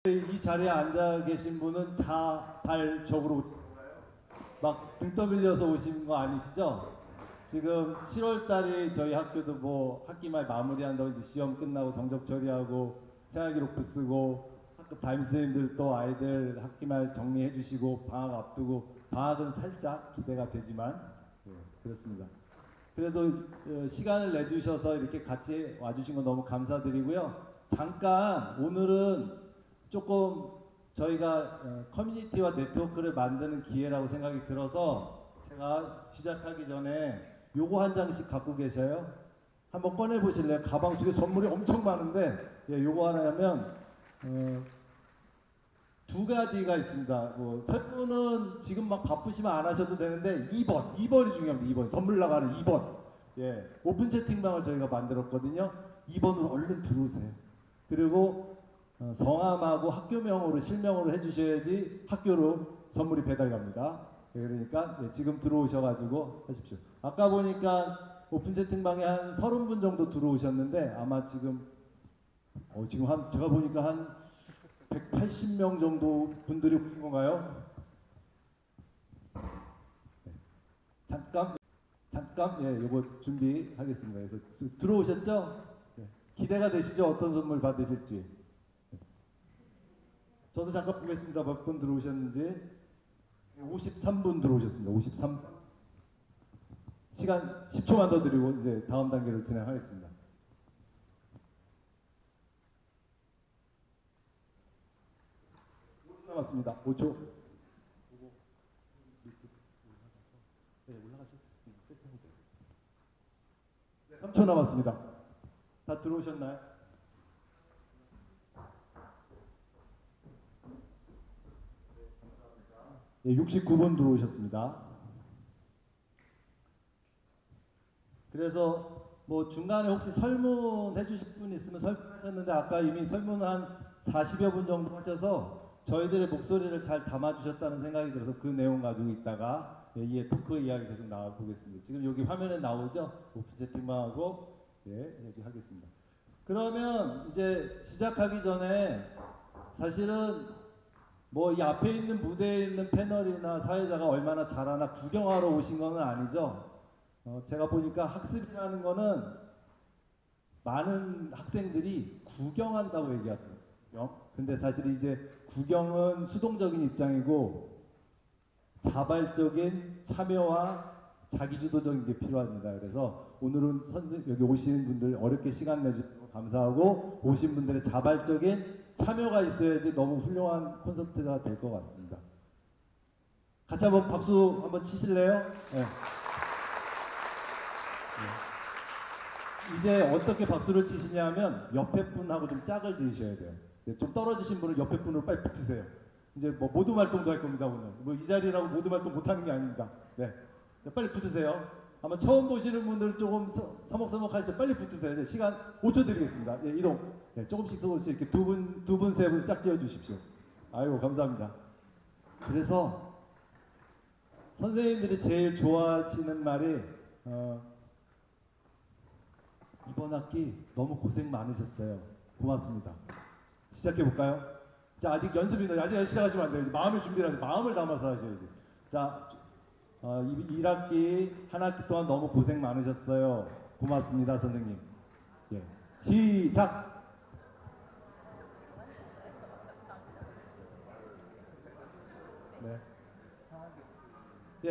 이 자리에 앉아 계신 분은 자발적으로 막 등 떠밀려서 오신 거 아니시죠? 지금 7월 달에 저희 학교도 뭐 학기말 마무리한다고 이제 시험 끝나고 성적 처리하고 생활기록부 쓰고 학급 담임선생님들 또 아이들 학기말 정리해 주시고 방학 앞두고 방학은 살짝 기대가 되지만 그렇습니다. 그래도 시간을 내주셔서 이렇게 같이 와주신 거 너무 감사드리고요. 잠깐 오늘은 조금 저희가 커뮤니티와 네트워크를 만드는 기회라고 생각이 들어서 제가 시작하기 전에 요거 한 장씩 갖고 계셔요. 한번 꺼내 보실래요? 가방 속에 선물이 엄청 많은데 요거 하나 하면 두 가지가 있습니다. 뭐 설문은 지금 막 바쁘시면 안 하셔도 되는데 2번이 중요합니다. 2번 선물 나가는 2번. 오픈 채팅방을 저희가 만들었거든요. 2번으로 얼른 들어오세요. 그리고 성함하고 학교명으로 실명으로 해주셔야지 학교로 선물이 배달 갑니다. 그러니까 지금 들어오셔가지고 하십시오. 아까 보니까 오픈 채팅방에 한 30분 정도 들어오셨는데 아마 지금 지금 제가 보니까 한 180명 정도 분들이 오신 건가요? 잠깐 요거 준비하겠습니다. 그래서 들어오셨죠? 기대가 되시죠? 어떤 선물 받으실지. 저도 잠깐 보겠습니다. 몇 분 들어오셨는지. 53분 들어오셨습니다. 53분. 시간 10초만 더 드리고 이제 다음 단계로 진행하겠습니다. 5초 남았습니다. 5초. 네, 올라가시죠. 3초 남았습니다. 다 들어오셨나요? 69분 들어오셨습니다. 그래서 뭐 중간에 혹시 설문 해주실 분 있으면 설문하셨는데 아까 이미 설문 한 40여 분 정도 하셔서 저희들의 목소리를 잘 담아주셨다는 생각이 들어서 그 내용 가지고 있다가 이 토크 이야기 계속 나와보겠습니다. 지금 여기 화면에 나오죠? 오픈 채팅방하고 얘기하겠습니다. 그러면 이제 시작하기 전에 사실은 뭐 이 앞에 있는 무대에 있는 패널이나 사회자가 얼마나 잘하나 구경하러 오신 건 아니죠. 제가 보니까 학습이라는 거는 많은 학생들이 구경한다고 얘기하거든요. 근데 사실 이제 구경은 수동적인 입장이고 자발적인 참여와 자기주도적인 게 필요합니다. 그래서 오늘은 여기 오신 분들 어렵게 시간 내주셔서 감사하고 오신 분들의 자발적인 참여가 있어야지 너무 훌륭한 콘서트가 될 것 같습니다. 같이 한번 박수 한번 치실래요? 네. 이제 어떻게 박수를 치시냐면 옆에 분하고 좀 짝을 지으셔야 돼요. 좀 떨어지신 분은 옆에 분으로 빨리 붙으세요. 이제 뭐 모두 활동도 할 겁니다 오늘. 뭐 이 자리라고 모두 활동 못하는 게 아닙니다. 빨리 붙으세요. 아마 처음 보시는 분들 조금 서먹서먹 하시죠. 빨리 붙으세요. 이제 시간 5초 드리겠습니다. 이동. 조금씩 이렇게 두 분, 세 분 짝 지어 주십시오. 아이고 감사합니다. 그래서 선생님들이 제일 좋아하시는 말이 이번 학기 너무 고생 많으셨어요. 고맙습니다. 시작해 볼까요? 자, 아직 연습이다. 아직 시작하시면 안 돼요. 마음의 준비를 하세요. 마음을 담아서 하셔야지. 자, 1학기, 한 학기 동안 너무 고생 많으셨어요. 고맙습니다, 선생님. 시작!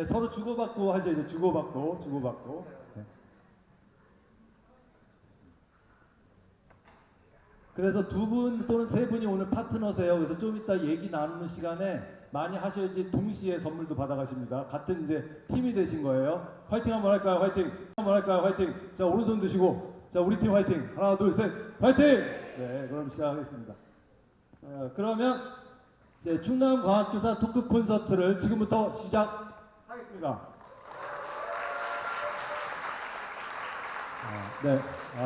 서로 주고받고 하셔야죠. 주고받고. 그래서 두 분 또는 세 분이 오늘 파트너세요. 그래서 좀 이따 얘기 나누는 시간에 많이 하셔야지 동시에 선물도 받아가십니다. 같은 이제 팀이 되신 거예요. 화이팅 한번 할까요? 화이팅! 자, 오른손 드시고. 자, 우리 팀 화이팅! 하나, 둘, 셋! 화이팅! 네, 그럼 시작하겠습니다. 그러면 이제 충남과학교사 토크 콘서트를 지금부터 시작하겠습니다.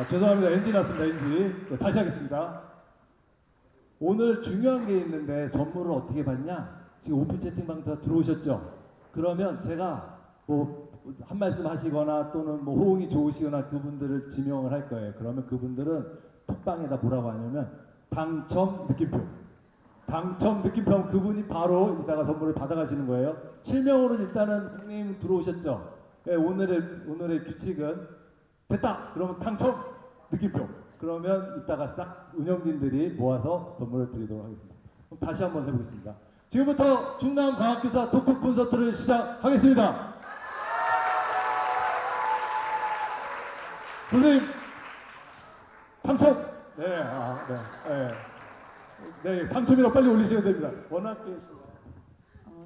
죄송합니다. NG 났습니다. NG. 다시 하겠습니다. 오늘 중요한 게 있는데 선물을 어떻게 받냐? 지금 오픈 채팅방 다 들어오셨죠? 그러면 제가 뭐 한 말씀 하시거나 또는 뭐 호응이 좋으시거나 그분들을 지명을 할 거예요. 그러면 그분들은 톡방에다 뭐라고 하냐면 당첨 느낌표. 당첨 느낌표 그분이 바로 이따가 선물을 받아가시는 거예요. 실명으로는 일단은 형님 들어오셨죠? 네, 오늘의 규칙은 됐다! 그러면 당첨 느낌표. 그러면 이따가 싹 운영진들이 모아서 선물을 드리도록 하겠습니다. 그럼 다시 한번 해보겠습니다. 지금부터 충남과학교사 토크 콘서트를 시작하겠습니다. 선생님, 당첨! 네, 네, 당첨이라고 빨리 올리셔야 됩니다. 워낙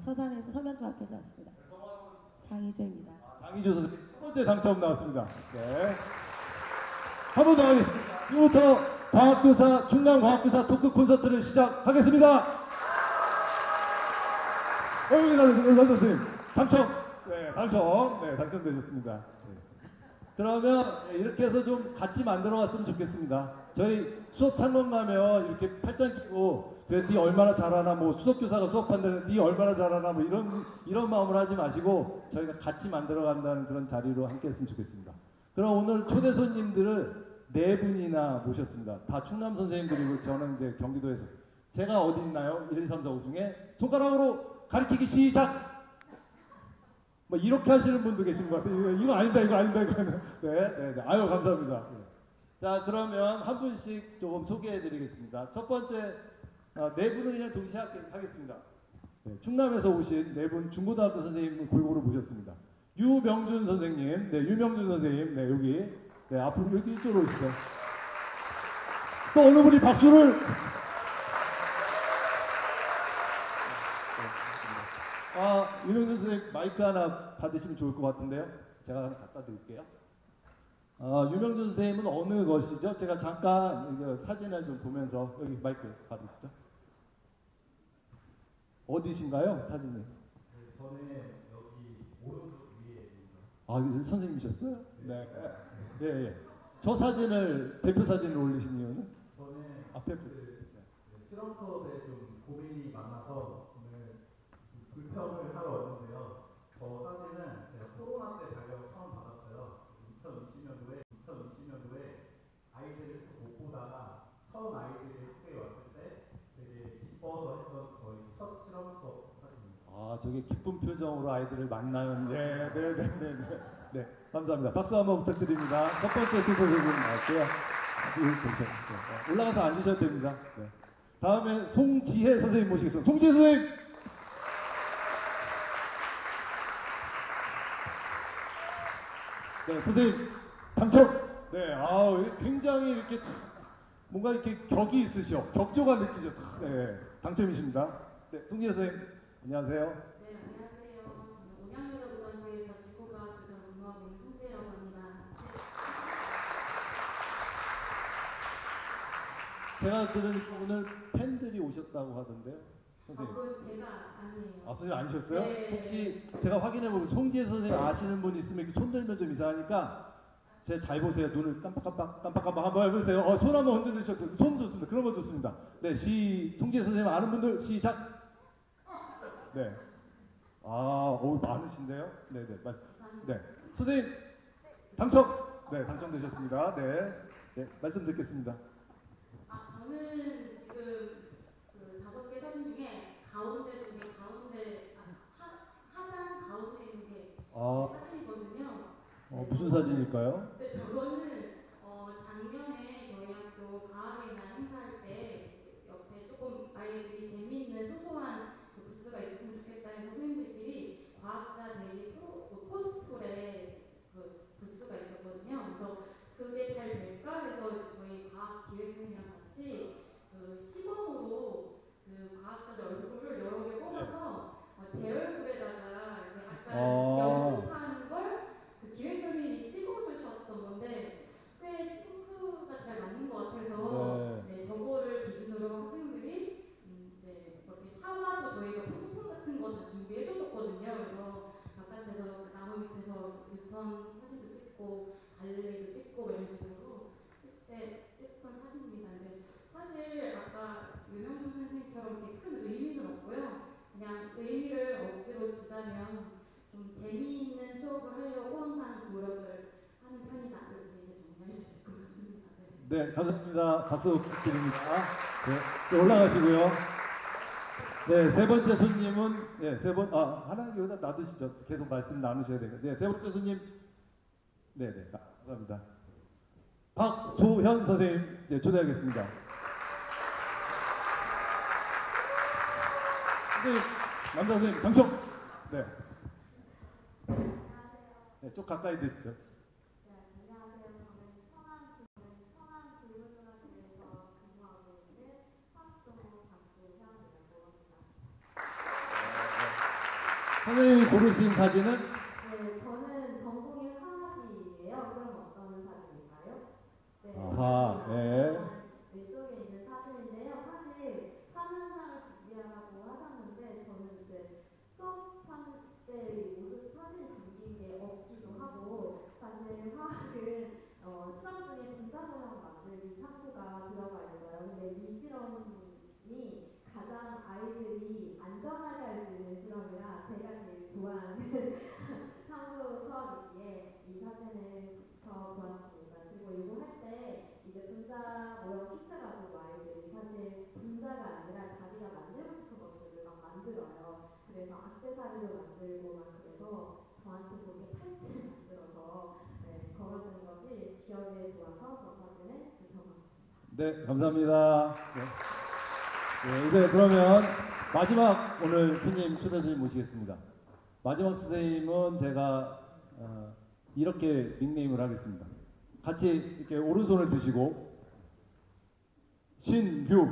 서산에서 서면중학교에서 왔습니다. 장희주입니다. 장희주 선생님 첫 번째 당첨 나왔습니다. 네. 한 번 더 하겠습니다. 지금부터 과학교사, 충남과학교사 토크 콘서트를 시작하겠습니다. 런던 선생님, 당첨! 네, 당첨되셨습니다. 네. 그러면 이렇게 해서 좀 같이 만들어 갔으면 좋겠습니다. 저희 수업 참관 가면 이렇게 팔짱 끼고 그래 니 얼마나 잘하나 뭐 수석교사가 수업한다는 니 얼마나 잘하나 뭐 이런 마음으로 하지 마시고 저희가 같이 만들어 간다는 그런 자리로 함께 했으면 좋겠습니다. 그럼 오늘 초대 손님들을 4분이나 모셨습니다. 다 충남 선생님들이고 저는 이제 경기도에서 제가 어디 있나요? 1, 2, 3, 4, 5 중에 손가락으로 가리키기 시작! 뭐 이렇게 하시는 분도 계신 것 같아요. 이거 아니다. 네. 아유, 감사합니다. 네. 자, 그러면 한 분씩 조금 소개해드리겠습니다. 첫 번째, 4분을 그냥 동시에 하겠습니다. 네, 충남에서 오신 4분 중고등학교 선생님 골고루 모셨습니다. 유명준 선생님, 네, 여기, 네, 앞으로 여기 이쪽으로 오시죠. 또 어느 분이 박수를. 유명준 선생님 마이크 하나 받으시면 좋을 것 같은데요. 제가 하나 갖다 드릴게요. 유명준 선생님은 어느 것이죠? 제가 잠깐 이거 사진을 좀 보면서 여기 마이크 받으시죠. 어디신가요, 사진이? 네, 저는 여기 오른쪽 위에 있습니다. 선생님이셨어요? 네. 예. 저 사진을 대표 사진을 올리신 이유는? 저는 앞에 실험 수업에 좀 고민이 많아서 오늘 불평을 하러 왔는데요. 저 사진은 제가 코로나 때 발령 처음 받았어요. 2020년도에 아이들을 못 보다가 처음 아이들이 학교에 왔을 때 되게 기뻐서 했던 저희 첫 실험 수업 사진입니다. 저게 기쁜 표정으로 아이들을 만나는. 네, 감사합니다. 박수 한번 부탁드립니다. 첫 번째 투표 선생님 나왔고요. 올라가서 앉으셔도 됩니다. 네. 다음에 송지혜 선생님 모시겠습니다. 송지혜 선생님. 네, 선생님 당첨. 네, 굉장히 이렇게 뭔가 이렇게 격이 있으셔. 격조가 느끼죠. 네, 당첨이십니다. 네, 송지혜 선생님 안녕하세요. 네, 안녕하세요. 저는 온양여자고등학교에서 지구과학교사로 근무하고 있는 송지혜라고 합니다. 제가 들으니까 오늘 팬들이 오셨다고 하던데요, 선생님. 그건 제가 아니에요. 선생님 아니셨어요? 네. 혹시 제가 확인해보고 송지혜 선생님 아시는 분 있으면 이렇게 손 들면 좀 이상하니까 제가 잘 보세요. 눈을 깜빡깜빡 한번 해보세요. 손 한번 흔들으셔도 손 좋습니다. 그런 거 좋습니다. 네, 송지혜 선생님 아는 분들 시작. 네. 많으신데요? 네. 선생님 당첨. 네, 당첨되셨습니다. 네, 말씀 듣겠습니다. 저는 지금 그 5개 사진 중에 가운데 하단 가운데 있는 게 사진이거든요. 무슨 사진일까요? 네, 저거는 작년에 저희 학교 과학의 날 행사할 때 옆에 조금 아이들이 재미있는 소소한 그 부스가 있으면 좋겠다 해서 선생님들끼리 과학자 데이 코스프레 그 부스가 있었거든요. 그래서 그게 잘 될까 해서 저희 과학 기획생이랑 같이 그 시범으로 그 과학자들 얼굴을 여러 개 뽑아서 제 얼굴에다가 이렇게 약간 연습하는 걸 그 기획 선생님이 찍어주셨던 건데 꽤 싱크가 잘 맞는 것 같아서 네, 저거를 기준으로 학생들이 이렇게 사과도 저희가 소품 같은 거 다 준비해줬었거든요. 그래서 바깥에서 나무 밑에서 뉴턴 사진도 찍고 갈릴레이도 찍고 이런 식으로 했을 때 찍던 사진입니다. 근데 사실 아까 유명준 선생님처럼 이렇게 큰 의미는 없고요. 그냥 의미를 억지로 두자면 좀 재미있는 수업을 하려고 항상 노력을 하는 편이다. 이렇게 이제 정리할 수 있을 것 같습니다. 네, 감사합니다. 박수 부탁드립니다. 네, 올라가시고요. 네, 세 번째 손님은 하나 여기다 놔두시죠. 계속 말씀 나누셔야 돼요. 네, 세 번째 손님. 네, 감사합니다. 박소현 선생님 초대하겠습니다. 선생님, 남자 선생님 당첨. 네. 네, 좀 가까이 드시죠. 안녕하세요. 저는 청안교육중학교에서 근무하고 있는 화학동호 박소현이라고 합니다. 선생님이 고르신 사진은 네, 저는 전공이 화학이에요. 그럼 어떤 사진일까요? 네, 아하, 네. 왼쪽에 있는 사진인데요. 사실 사진상을 준비하라고 하셨는데 저는 이제 수업할 때 모습 사진 담긴 게 없기도 하고 사실 화학은 실험 중에 분자 모형 만들기 탐구가 들어가 있어요. 근데 이 실험이 가장 아이들이 안전하게 할 수 있는 실험이라 제가 제일 좋아하는 탐구 수업이기에 이 사진을 더 보았습니다. 그리고 이거 할 때 이제 분자 모형 키트 가지고 아이들이 사실 분자가 아니라 자기가 만들고 싶은 것들을 막 만들어요. 그래서 액세서리도 만들고 막 그래서 저한테 그렇게 팔찌를 만들어서 걸어주는 것이 기억에 좋아서 저 사진을 붙여봤습니다. 네, 감사합니다. 네. 네, 이제 그러면 마지막 오늘 손님 초대 손님 모시겠습니다. 마지막 선생님은 제가 이렇게 닉네임을 하겠습니다. 같이 이렇게 오른손을 드시고 신규.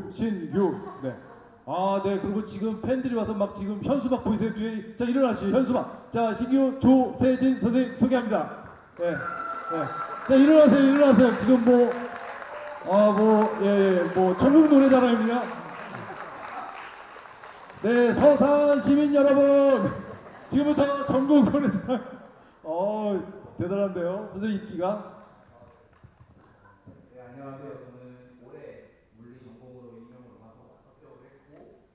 네. 아, 네. 그리고 지금 팬들이 와서 막 지금 현수막 보이세요? 뒤에. 자, 일어나시죠. 현수막. 자, 신규 조세진 선생님 소개합니다. 네. 네. 자, 일어나세요. 지금 전국 노래자랑입니다. 네, 서산 시민 여러분. 지금부터 전국 노래자랑. 대단한데요. 선생님 인기가. 네, 안녕하세요. 저는 올해 물리 전공으로 임용을 와서 합격을 했고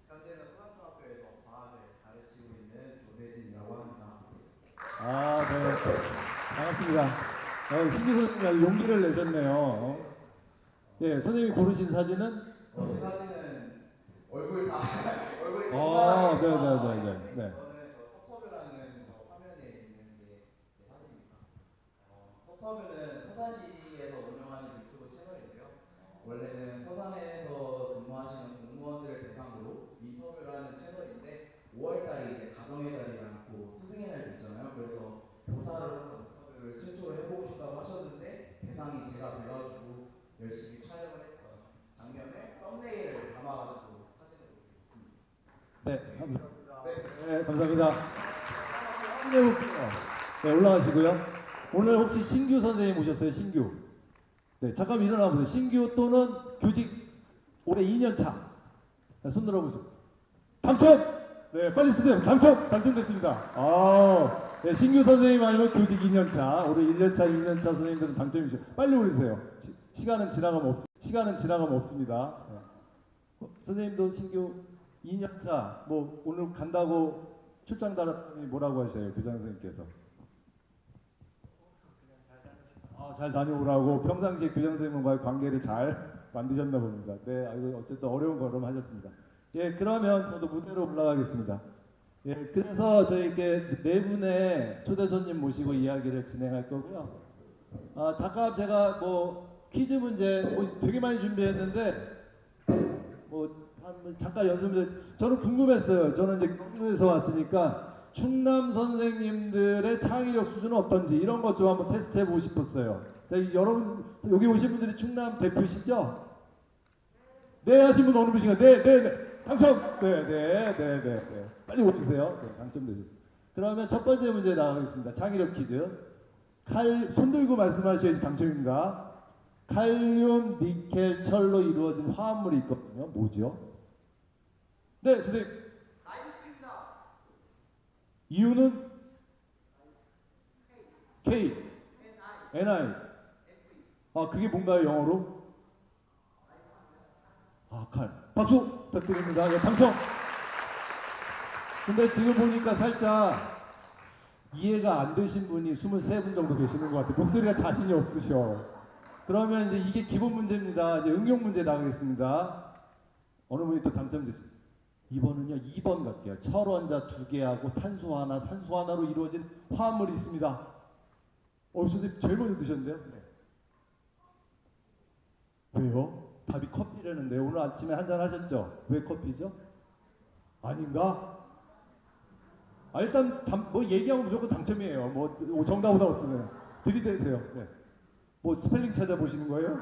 현재는 소남중학교에서 과학을 가르치고 있는 조세진이라고 합니다. 아, 네. 반갑습니다. 신규 선생님 용기를 내셨네요. 예, 선생님이 고르신 사진은? 제 사진은 얼굴 다 얼굴이 아, 정말 네. 저는 저 서터뷰라는 저 화면에 있는 게 제 사진입니다. 서터뷰는 서산시에서 운영하는 유튜브 채널인데요. 원래는 서산에서 근무하시는 공무원들을 대상으로 인터뷰를 하는 채널인데 5월달이 이제 가정의 달이라고 스승의 날도 있잖아요. 그래서 교사를 하는 인터뷰를 최초로 해보고 싶다고 하셨는데 대상이 제가 돼가지고 열심히 촬영을 했던 장면에 썸네일을 담아가지고 사진을 올리겠습니다. 네, 감사합니다. 네, 감사합니다. 네, 올라가시고요. 오늘 혹시 신규 선생님 오셨어요? 신규. 네, 잠깐 일어나 보세요. 신규 또는 교직 올해 2년 차. 네, 손 들어보세요. 당첨! 네, 빨리 쓰세요. 당첨됐습니다. 네, 신규 선생님 아니면 교직 2년 차. 올해 1년 차, 2년 차 선생님들은 당첨이시죠. 빨리 올리세요. 시간은 지나가면 없습니다. 네. 선생님도 신규 2년 차, 오늘 간다고 출장 달았더니 뭐라고 하셔요, 교장 선생님께서? 잘 다녀오라고 평상시에 교장 선생님과의 관계를 잘 만드셨나 봅니다. 네, 어쨌든 어려운 걸음 하셨습니다. 예, 그러면 저도 무대로 올라가겠습니다. 예, 그래서 저희께 네 분의 초대 손님 모시고 이야기를 진행할 거고요. 잠깐 제가 퀴즈 문제 되게 많이 준비했는데 잠깐 연습을 저는 궁금했어요. 저는 이제 경주에서 왔으니까 충남 선생님들의 창의력 수준은 어떤지 이런 것 좀 한번 테스트 해보고 싶었어요. 자, 여러분 여기 오신 분들이 충남 대표시죠? 네 하신 분 어느 분이신가요? 네. 당첨! 네. 빨리 오세요. 네, 당첨되셨습니다. 그러면 첫 번째 문제 나가겠습니다. 창의력 퀴즈. 손 들고 말씀하셔야지 당첨입니다. 칼륨, 니켈, 철로 이루어진 화합물이 있거든요. 뭐죠? 네, 선생님. 이유는? K, NI. 그게 뭔가요, 영어로? 칼. 박수 부탁드립니다. 예, 당첨. 근데 지금 보니까 살짝 이해가 안 되신 분이 23분 정도 계시는 것 같아요. 목소리가 자신이 없으셔. 그러면 이제 이게 기본 문제입니다. 이제 응용 문제 나가겠습니다. 어느 분이 또 당첨됐습니다. 2번은요, 2번 갈게요. 철원자 2개하고 탄소 하나, 산소 하나로 이루어진 화합물이 있습니다. 선생님 제일 먼저 드셨는데요? 네. 왜요? 답이 커피라는데 오늘 아침에 한잔 하셨죠? 왜 커피죠? 아닌가? 일단 뭐 얘기하면 무조건 당첨이에요. 뭐 정답 오다 없으면 들이대세요. 네. 뭐 스펠링 찾아보시는 거예요?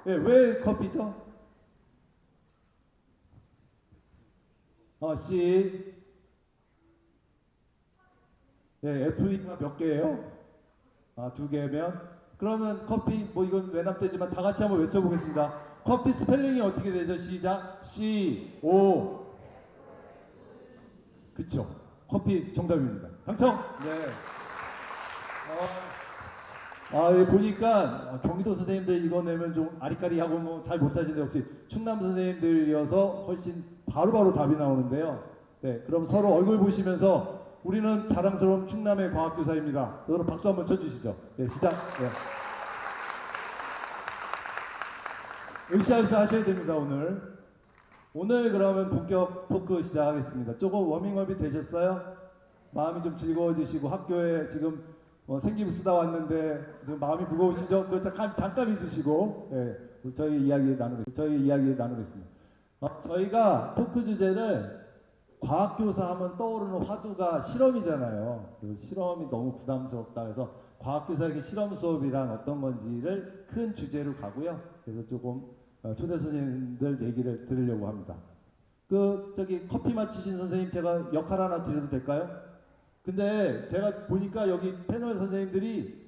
네, 왜 커피죠? C. 네, FE가 몇 개예요? 2개면 그러면 커피 뭐 이건 외납되지만 다 같이 한번 외쳐보겠습니다. 커피 스펠링이 어떻게 되죠? 시작. C O. 그쵸? 커피 정답입니다. 당첨. 네. 보니까 경기도 선생님들 이거 내면 좀 아리까리하고 뭐 잘 못하시는데 역시 충남 선생님들이어서 훨씬 바로바로 답이 나오는데요. 네, 그럼 서로 얼굴 보시면서 우리는 자랑스러운 충남의 과학교사입니다. 서로 박수 한번 쳐주시죠. 네, 시작. 네. 으쌰으쌰 하셔야 됩니다, 오늘. 오늘 그러면 본격 토크 시작하겠습니다. 조금 워밍업이 되셨어요? 마음이 좀 즐거워지시고 학교에 지금 생기부 쓰다 왔는데 지금 마음이 무거우시죠? 그 잠깐 잊으시고 저희 이야기 나누겠습니다. 저희가 토크 주제를 과학교사 하면 떠오르는 화두가 실험이잖아요. 그래서 실험이 너무 부담스럽다 해서 과학교사에게 실험 수업이란 어떤 건지를 큰 주제로 가고요. 그래서 조금 초대 선생님들 얘기를 들으려고 합니다. 커피 맞추신 선생님 제가 역할 하나 드려도 될까요? 근데 제가 보니까 여기 패널 선생님들이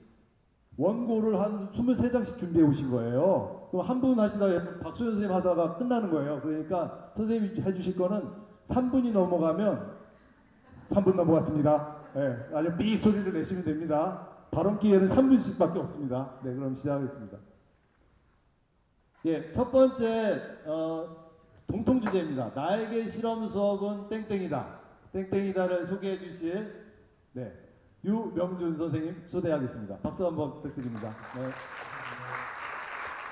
원고를 한 23장씩 준비해 오신 거예요. 그럼 한 분 하시다가 박소연 선생님 하다가 끝나는 거예요. 그러니까 선생님이 해주실 거는 3분이 넘어가면 3분 넘어갔습니다. 네, 아주 삑 소리를 내시면 됩니다. 발언 기회는 3분씩밖에 없습니다. 네, 그럼 시작하겠습니다. 예, 첫 번째 공통 주제입니다. 나에게 실험 수업은 땡땡이다. 땡땡이다를 소개해 주실 유명준 선생님 초대하겠습니다. 박수 한번 부탁드립니다. 네.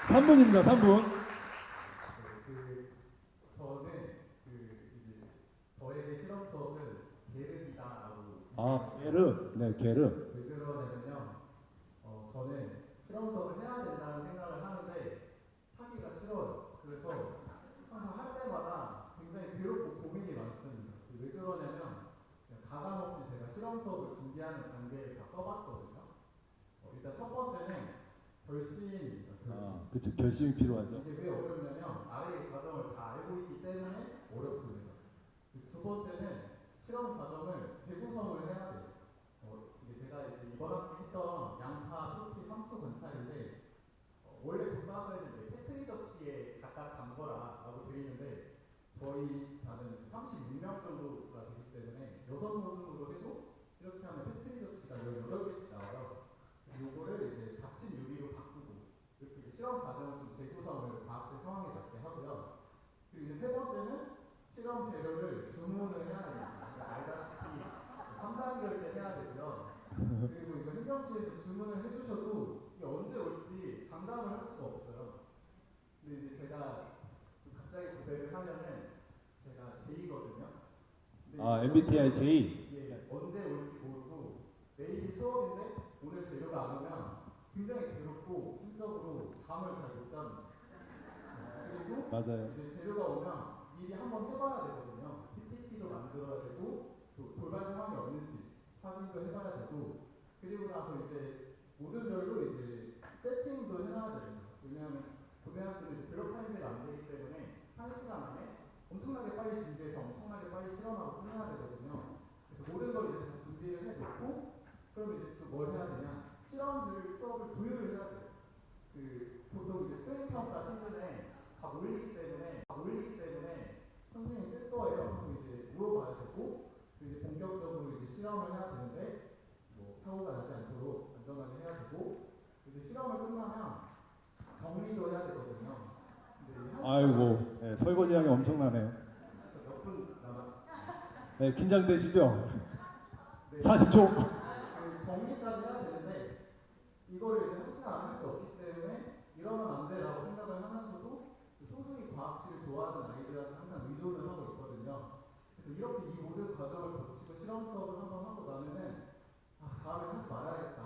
3분입니다. 3분. 저는 이제 저에게 실험 수업은 게르다라고. 게르. 네, 게르. 왜 그러냐면요. 저는 실험 수업을 해야 된다는 생각을 하는데 하기가 싫어요. 그래서 항상 할 때마다 굉장히 괴롭고 고민이 많습니다. 왜 그러냐면 가감 없이 제가 실험 수업을 준비하는 단계를 다 써봤거든요. 일단 첫 번째는 결심입니다. 그렇죠. 결심이 필요하죠. 이게 왜 어렵냐면 아래의 과정을 다 알고 있기 때문에 어렵습니다. 두 번째는 실험 과정을 재구성을 해야 돼요. 이게 제가 이번 학기 했던 양파, 토피, 상추 관찰인데 원래 교과서에는 패트리 접시에 각각 담거라라고 되어 있는데 저희 반은 36명 정도가 되기 때문에 6문으로 해도 이렇게 하면 패트리 접시가 18개씩 나와요. 요거를 이제 닫힌 유리로 바꾸고 이렇게 실험 과정을 좀 재구성을 과학실 상황에 맞게 하고요. 그리고 이제 세 번째는 실험 재료를 주문을 해야 됩니다. 알다시피 3단 결제해야 되고요. 그리고 이거 행정실에서 주문을 해주셔도 이게 언제 올지 장담을 할 수가 없어요. 근데 이제 제가 갑자기 고백을 하면은 제가 J거든요. MBTI J. 예, 언제 올지 모르고 내일이 수업인데 오늘 재료가 안 오면 굉장히 괴롭고 심적으로 잠을 잘 못 잡니다. 그리고 맞아요. 이제 재료가 오면 미리 한번 해봐야 되거든요. PPT도 만들어야 되고 또 돌발 상황이 없는지 확인도 해봐야 되고 그리고 나서 이제 모듈별로 이제 세팅도 해놔야 됩니다. 왜냐하면 고등학교는 블록타임제가 안 되기 때문에 1시간 안에 엄청나게 빨리 준비해서 엄청나게 빨리 실험하고 끝내야 되거든요. 그래서 모든 걸 이제 다 준비를 해놓고 그럼 이제 또 뭘 해야 되냐? 실험들 수업을 조율을 해야 돼요. 보통 이제 수행평가 시즌에 다 몰리기 때문에 선생님 쓸 거예요. 그럼 이제 물어봐야 되고 이제 본격적으로 이제 실험을 해야 되는데 뭐 사고가 나지 않도록 안전하게 해야 되고 이제 실험을 끝나면 정리도 해야 되거든요. 아이고, 네, 설거지량이 엄청나네요. 몇 분 남았? 네, 긴장되시죠? 네. 40초. 정리까지 해야 되는데 이거를 이제 1시간 안 할 수 없기 때문에 이러면 안 돼라고 생각을 하면서도 소수의 과학실을 좋아하는 아이들한테 항상 의존을 하고 있거든요. 그래서 이렇게 이 모든 과정을 거치고 실험 수업을 한번 하고 나면은 다음에 하지 말아야겠다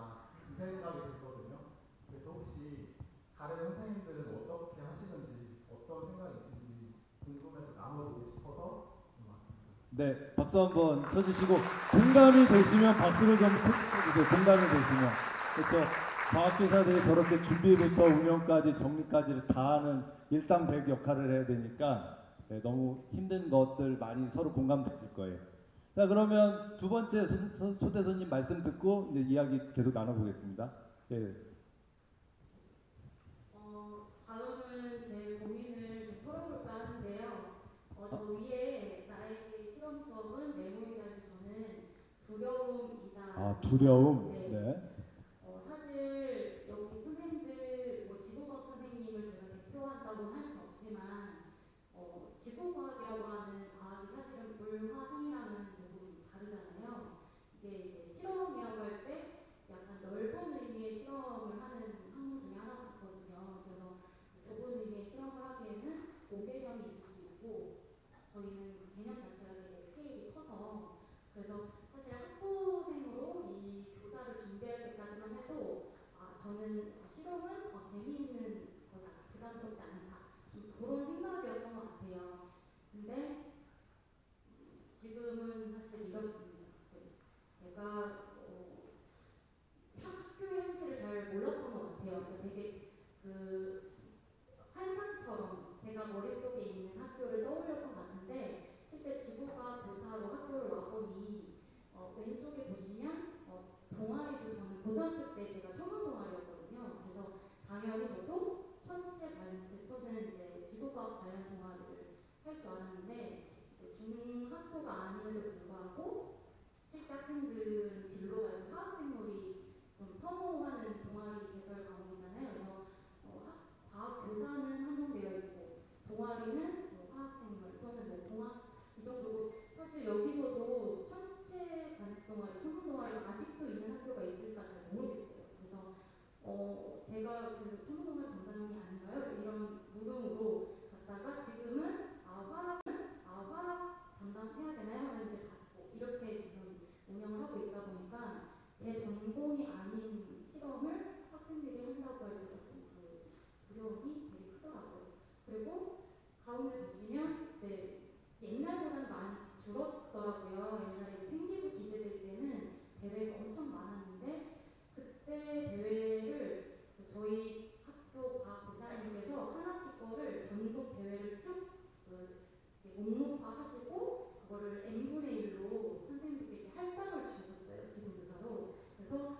이 생각이 들거든요. 그래서 혹시 다른 선생님들은 어떻게 하시는지 어떤 생각이신지 궁금해서 나눠보고 싶어서 왔습니다. 네, 박수 한번 쳐주시고 공감이 되시면 박수를 좀 쳐주세요. 공감이 되시면. 그렇죠. 과학기사들이 저렇게 준비부터 운영까지 정리까지를 다 하는 일당백 역할을 해야 되니까 네, 너무 힘든 것들 많이 서로 공감되실 거예요. 자, 그러면 두 번째 초대 손님 말씀 듣고 이제 이야기 계속 나눠보겠습니다. 예. 다음은 제 고민을 좀 털어볼까 하는데요. 저 위에 나에게 실험 수업은 네모이라서 저는 두려움이다. 아, 두려움. 네. 네. 사실 여기 선생님들, 뭐 지구과학 선생님을 제가 대표한다고는 할 수는 없지만, 지구과학이라고 하는 과학이 사실은 물화생이랑은 조금 다르잖아요. 이게 이제 실험이라고 할 때 약간 넓은 의미의 실험을 하는 학문 중에 하나 같거든요. 그래서 좁은 의미의 실험을 하기에는 고개념이 있을 수 있고, 저희는 그 개념 자체가 되게 스케일이 커서, 그래서 사실 학부생으로 이 교사를 준비할 때까지만 해도 저는 실험은 재미있는 거다, 부담스럽지 않다, 좀 그런 생각이었던 것 같아요. 근데 지금은 사실 이렇습니다. 네. 제가 학교의 현실을 잘 몰랐던 것 같아요. 그러니까 되게 그 환상처럼 제가 머릿속에 있는 학교를 떠올렸던 것 같은데, 실제 지구과학 교사로 학교를 와보니 왼쪽에 보시면 동아리도 저는 고등학교 때 제가 청년 동아리였거든요. 그래서 당연히 저도 천체 관측 또는 이제 지구과학 관련 동아리를 할 줄 알았는데, 이제 중학교가 아님에도 불구하고 실제 학생들은 진로가 화학생물이 좀 선호하는 동아리 개설 과목이잖아요. 그래서 과학 교사는 한정되어 있고 동아리는 화학생물 또는 공학 이 정도고, 사실 여기서도 천체 관측 동아리, 청년 동아리가 아직도 있는 학교가 있을까 잘 모르겠어요. 그래서 제가 그 청년 동아리 담당이 아닌가요? 이런 물음으로 갔다가 지금은 화학 담당해야 되나요? 하면 이제 받고 이렇게 지금 운영을 하고 있다 보니까 제 전공이 아닌 실험을 학생들이 한다고 할 때 조금 그 두려움이 되게 크더라고요. 그리고 가운데 보시면 옛날보다는 많이 줄었더라고요. 옛날에 생기부 기재될 때는 대회가 엄청 많았는데, 그때 대회를 저희 학교 과학부장님께서 한 학기 거를 전국 대회를 쭉 목록화하시고 그거를 n분의 1로 선생님들께 할당을 주셨어요. 지도교사로. 그래서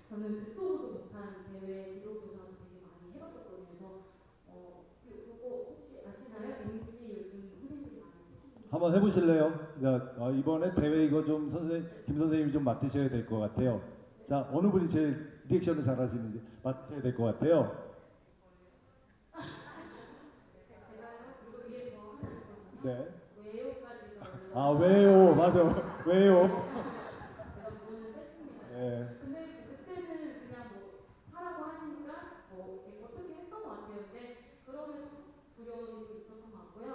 저는 듣도 보도 못한 대회 지도교사도 되게 많이 해봤었거든요. 그래서 그거 혹시 아시나요? MG 요즘 선생님들이 많이 쓰시는 한번 해보실래요? 자, 이번에 대회 이거 좀 김 선생님이 좀 맡으셔야 될 것 같아요. 자, 어느 분이 제일 리액션을 잘하시는지 맡으셔야 될 것 같아요. 제가요? 그리고 위에 더 하나 있거든요. 네. 외요까지 아, 왜요? 맞아. 왜요? 제가 그거는 했습니다. 네. 근데 그때는 그냥 뭐 하라고 하시니까 어떻게 했던 것 같아요. 근데 그럼에도 두려움이 좀 있었던 것 같고요.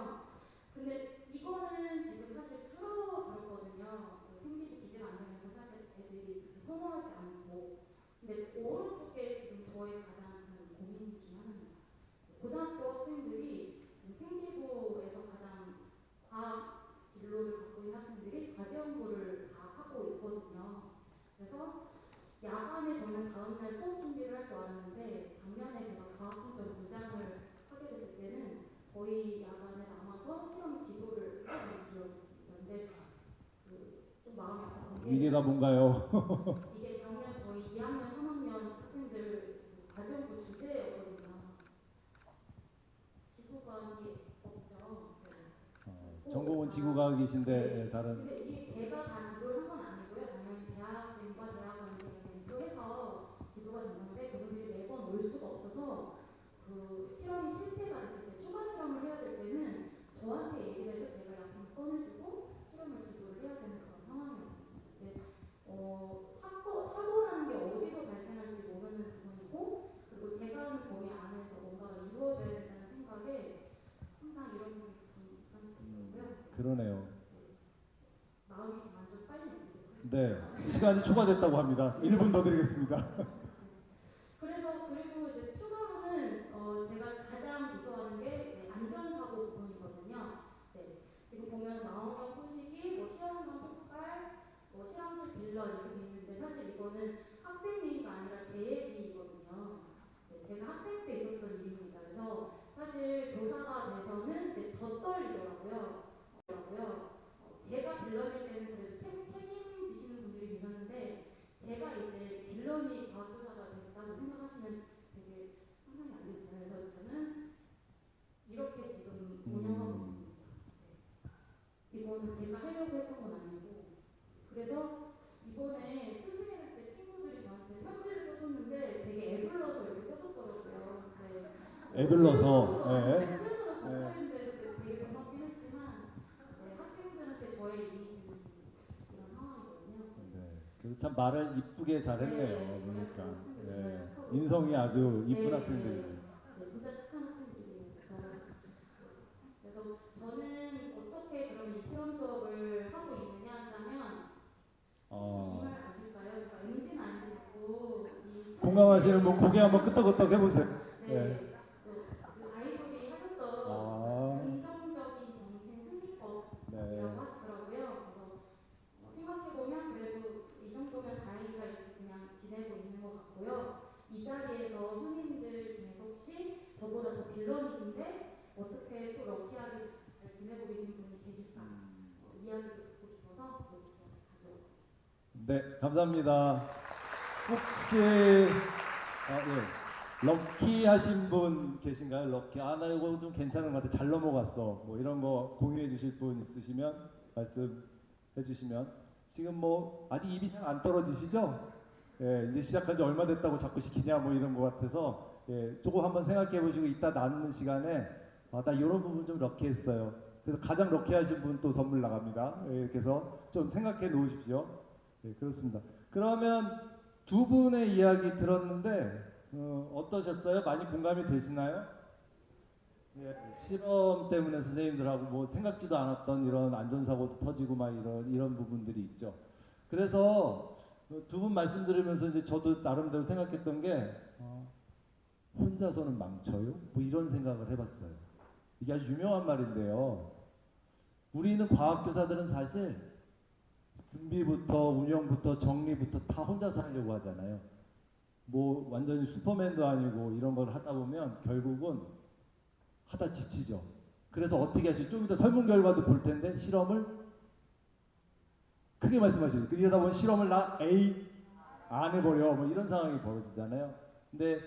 근데 이거는 지금 사실 줄어들었거든요. 생기부 기재가 안 되면서 사실 애들이 선호하지 않고. 근데 오른쪽에 지금 저의 가장 큰 고민 중에 하나입니다. 고등학교 학생들이 지금 생기부에서 가장 과학 진로를 갖고 있는 학생들이 과제 연구를 다 하고 있거든요. 그래서 야간에 저는 다음날 수업 준비를 할 줄 알았는데, 작년에 제가 과학fun전 부장을 하게 됐을 때는 거의 야간에 남아서 실험 지도를 하는 기억이 있습니다. 근데 좀 마음이 아팠던 게 위기가 뭔가요? 이게 작년 저희 2학년, 3학년 학생들 과제 연구 주제였거든요. 지구과학이 없죠. 전공은 지구과학이신데 다른. 근데 이게 제가 다 지도를 한 건 아니고요. 당연히 대학생과 대학원생 대표해서 지도가 된 건데, 그분들이 매번 올 수가 없어서 그 실험이 실패가 됐을 때, 추가 실험을 해야 될 때는 저한테 얘기를 해서 제가 약품을 꺼내주고 실험을 지도를 해야 되는 그런 상황이었습니다. 근데 사고라는 게 어디서 발생할지 모르는 부분이고, 그리고 제가 하는 범위 안에서 뭔가가 이루어져야 된다는 생각에 항상 이런 부분이 좀 부담스럽고요. 그러네요. 네, 시간이 초과됐다고 합니다. 1분 더 드리겠습니다. 그래서 그리고 이제 추가로는 제가 가장 무서워하는 게 안전사고 부분이거든요. 네, 지금 보면 망원경 포식이, 뭐 시험관 폭발, 뭐 실험실 빌런 이렇게 돼 있는데 사실 이거는 학생 얘기가 아니라 제 얘기거든요. 네, 제가 학생 때 있었던 일입니다. 그래서 사실 교사가 돼서는 이제 더 떨리더라고요. 제가 빌런일 때는 그래도 책임지시는 분들이 계셨는데 제가 이제 빌런이 과학교사가 됐다고 생각하시면 되게 상상이 안 되시나요? 그래서 저는 이렇게 지금 운영하고 있습니다. 네. 이거는 제가 하려고 했던 건 아니고 그래서 이번에 스승의 때 친구들이 저한테 편지를 써줬는데 되게 애둘러서 이렇게 써줬더라고요. 네. 애둘러서. 네. 최소로 감사했는 데서 되게 고맙긴 했지만 네, 학생들한테 저의 이미지는 이런 상황이거든요. 네. 참 말을 이쁘게 잘했네요. 네, 보니까. 네. 네. 인성이 아주 이쁜 네, 학생들이에요. 네, 진짜 착한 학생들이에요. 그래서 저는 어떻게 그럼 이 실험 수업을 하고 있느냐 한다면 혹시 이 말 아실까요? 제가 MZ는 아닌데 자꾸 이 공감하시는 분 고개 한번 끄덕끄덕 해보세요. 네. 그 아이돌이 하셨던 긍정적인 정신 승리법이라고 네. 하시더라고요. 그래서 생각해보면 그래도 이 정도면 다행이다 이렇게 그냥 지내고 있는 것 같고요. 이 자리에서 선생님들 중에서 혹시 저보다 더 빌런이신데 어떻게 또 럭키하게 잘 지내고 계신 분이 계실까 이야기 듣고 싶어서 가져왔습니다. 네, 감사합니다. 혹시 예, 럭키 하신 분 계신가요? 럭키. 아, 나 이거 좀 괜찮은 것 같아. 잘 넘어갔어. 뭐 이런 거 공유해 주실 분 있으시면 말씀해 주시면. 지금 뭐 아직 입이 잘 안 떨어지시죠? 예, 이제 시작한 지 얼마 됐다고 자꾸 시키냐 뭐 이런 것 같아서 예, 조금 한번 생각해 보시고 이따 나누는 시간에 아, 나 이런 부분 좀 럭키했어요. 그래서 가장 럭키하신 분 또 선물 나갑니다. 예, 이렇게 해서 좀 생각해 놓으십시오. 예, 그렇습니다. 그러면 두 분의 이야기 들었는데 어떠셨어요? 많이 공감이 되시나요? 예, 실험 때문에 선생님들하고 뭐 생각지도 않았던 이런 안전사고도 터지고 막 이런 부분들이 있죠. 그래서 두 분 말씀 들으면서 이제 저도 나름대로 생각했던 게 혼자서는 망쳐요? 뭐 이런 생각을 해봤어요. 이게 아주 유명한 말인데요. 우리는 과학교사들은 사실 준비부터 운영부터 정리부터 다 혼자서 하려고 하잖아요. 뭐 완전히 슈퍼맨도 아니고 이런 걸 하다 보면 결국은 하다 지치죠. 그래서 어떻게 하시죠? 좀 이따 설문 결과도 볼 텐데 실험을 크게 말씀하시죠. 그러다 보면 실험을 나 A 안 해버려 뭐 이런 상황이 벌어지잖아요. 근데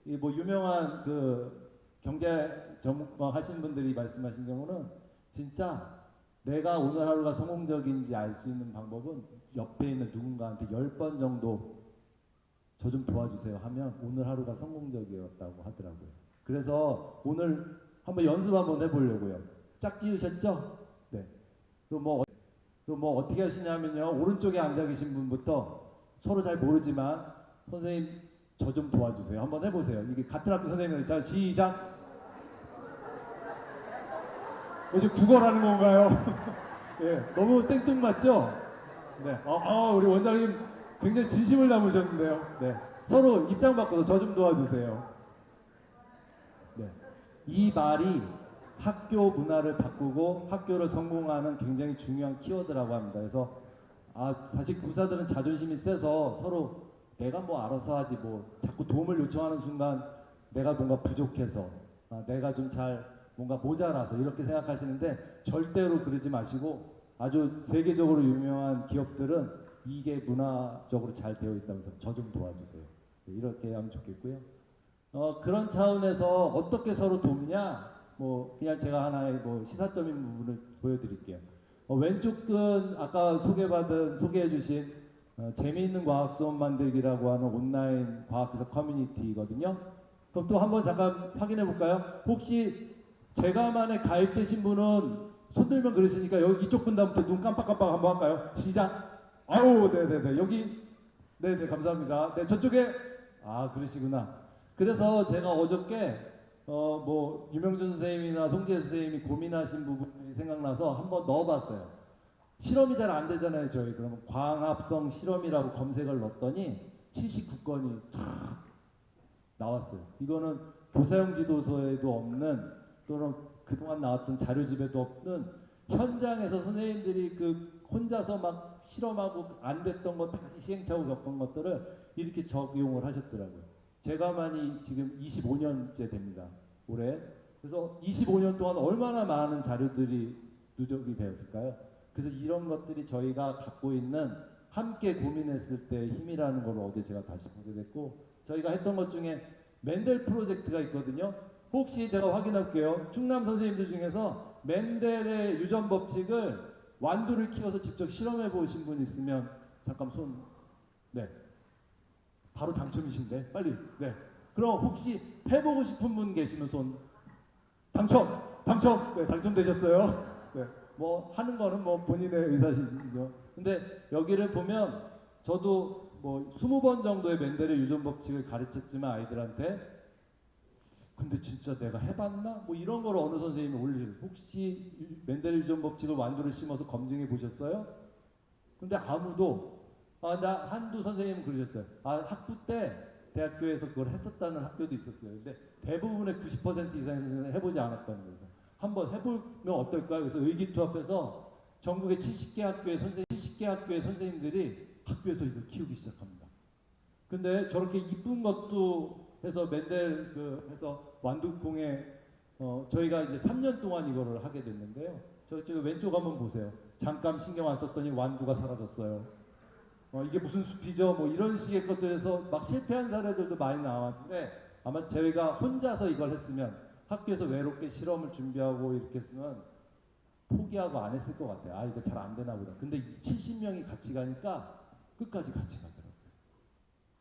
이 뭐 유명한 그 경제 전문가 하신 분들이 말씀하신 경우는 진짜 내가 오늘 하루가 성공적인지 알 수 있는 방법은 옆에 있는 누군가한테 10번 정도 저 좀 도와주세요 하면 오늘 하루가 성공적이었다고 하더라고요. 그래서 오늘 한번 연습 한번 해보려고요. 짝 지으셨죠? 네. 그럼 뭐 어떻게 하시냐면요. 오른쪽에 앉아 계신 분부터 서로 잘 모르지만 선생님 저 좀 도와주세요. 한번 해보세요. 이게 같은 학교 선생님들. 자, 시작. 이제 국어라는 건가요? 예, 너무 생뚱맞죠? 네. 우리 원장님 굉장히 진심을 담으셨는데요. 네. 서로 입장 바꿔서 저 좀 도와주세요. 네. 이 말이 학교 문화를 바꾸고 학교를 성공하는 굉장히 중요한 키워드라고 합니다. 그래서 사실 교사들은 자존심이 세서 서로 내가 뭐 알아서 하지 뭐 자꾸 도움을 요청하는 순간 내가 뭔가 부족해서 내가 좀 잘 뭔가 모자라서 이렇게 생각하시는데 절대로 그러지 마시고 아주 세계적으로 유명한 기업들은 이게 문화적으로 잘 되어 있다면서 저 좀 도와주세요. 이렇게 하면 좋겠고요. 그런 차원에서 어떻게 서로 돕냐? 뭐 그냥 제가 하나의 뭐 시사점인 부분을 보여드릴게요. 왼쪽은 아까 소개해주신 재미있는 과학 수업 만들기라고 하는 온라인 과학기사 커뮤니티거든요. 그럼 또 한번 잠깐 확인해 볼까요? 혹시 제가만에 가입되신 분은 손 들면 그러시니까 여기 이쪽 분다부터 눈 깜빡깜빡 한번 할까요? 시작. 아우, 네네네. 여기, 네네, 감사합니다. 네, 저쪽에, 그러시구나. 그래서 제가 어저께, 유명준 선생님이나 송재 선생님이 고민하신 부분이 생각나서 한번 넣어봤어요. 실험이 잘 안 되잖아요. 저희 그러면 광합성 실험이라고 검색을 넣었더니 79건이 탁 나왔어요. 이거는 교사용 지도서에도 없는 또는 그동안 나왔던 자료집에도 없는 현장에서 선생님들이 그 혼자서 막 실험하고 안 됐던 거 다시 시행착오 겪은 것들을 이렇게 적용을 하셨더라고요. 제가만이 지금 25년째 됩니다. 올해. 그래서 25년 동안 얼마나 많은 자료들이 누적이 되었을까요? 그래서 이런 것들이 저희가 갖고 있는 함께 고민했을 때 힘이라는 걸 어제 제가 다시 보게 됐고, 저희가 했던 것 중에 멘델 프로젝트가 있거든요. 혹시 제가 확인할게요. 충남 선생님들 중에서 멘델의 유전 법칙을 완두를 키워서 직접 실험해 보신 분 있으면 잠깐 손. 네. 바로 당첨이신데 빨리. 네. 그럼 혹시 해보고 싶은 분 계시면 손. 당첨. 네, 당첨되셨어요. 네. 뭐 하는 거는 뭐 본인의 의사시죠. 근데 여기를 보면 저도 뭐 20번 정도의 멘델의 유전 법칙을 가르쳤지만 아이들한테, 근데 진짜 내가 해봤나? 뭐 이런 걸 어느 선생님이 올리세요. 혹시 멘델의 유전 법칙을 완두를 심어서 검증해 보셨어요? 근데 아무도, 나 한두 선생님은 그러셨어요. 학부 때 대학교에서 그걸 했었다는 학교도 있었어요. 근데 대부분의 90% 이상의 선생님은 해보지 않았다는 거예요. 한번 해보면 어떨까요? 그래서 의기투합해서 전국의 70개 학교의 선생님들이 학교에서 이걸 키우기 시작합니다. 근데 저렇게 이쁜 것도 해서 멘델 해서 완두콩에 저희가 이제 3년 동안 이거를 하게 됐는데요. 저쪽에 왼쪽 한번 보세요. 잠깐 신경 안 썼더니 완두가 사라졌어요. 이게 무슨 숲이죠? 뭐 이런 식의 것들에서 막 실패한 사례들도 많이 나왔는데, 아마 저희가 혼자서 이걸 했으면 학교에서 외롭게 실험을 준비하고 이렇게 했으면 포기하고 안 했을 것 같아요. 이거 잘 안 되나 보다. 근데 70명이 같이 가니까 끝까지 같이 가더라고요.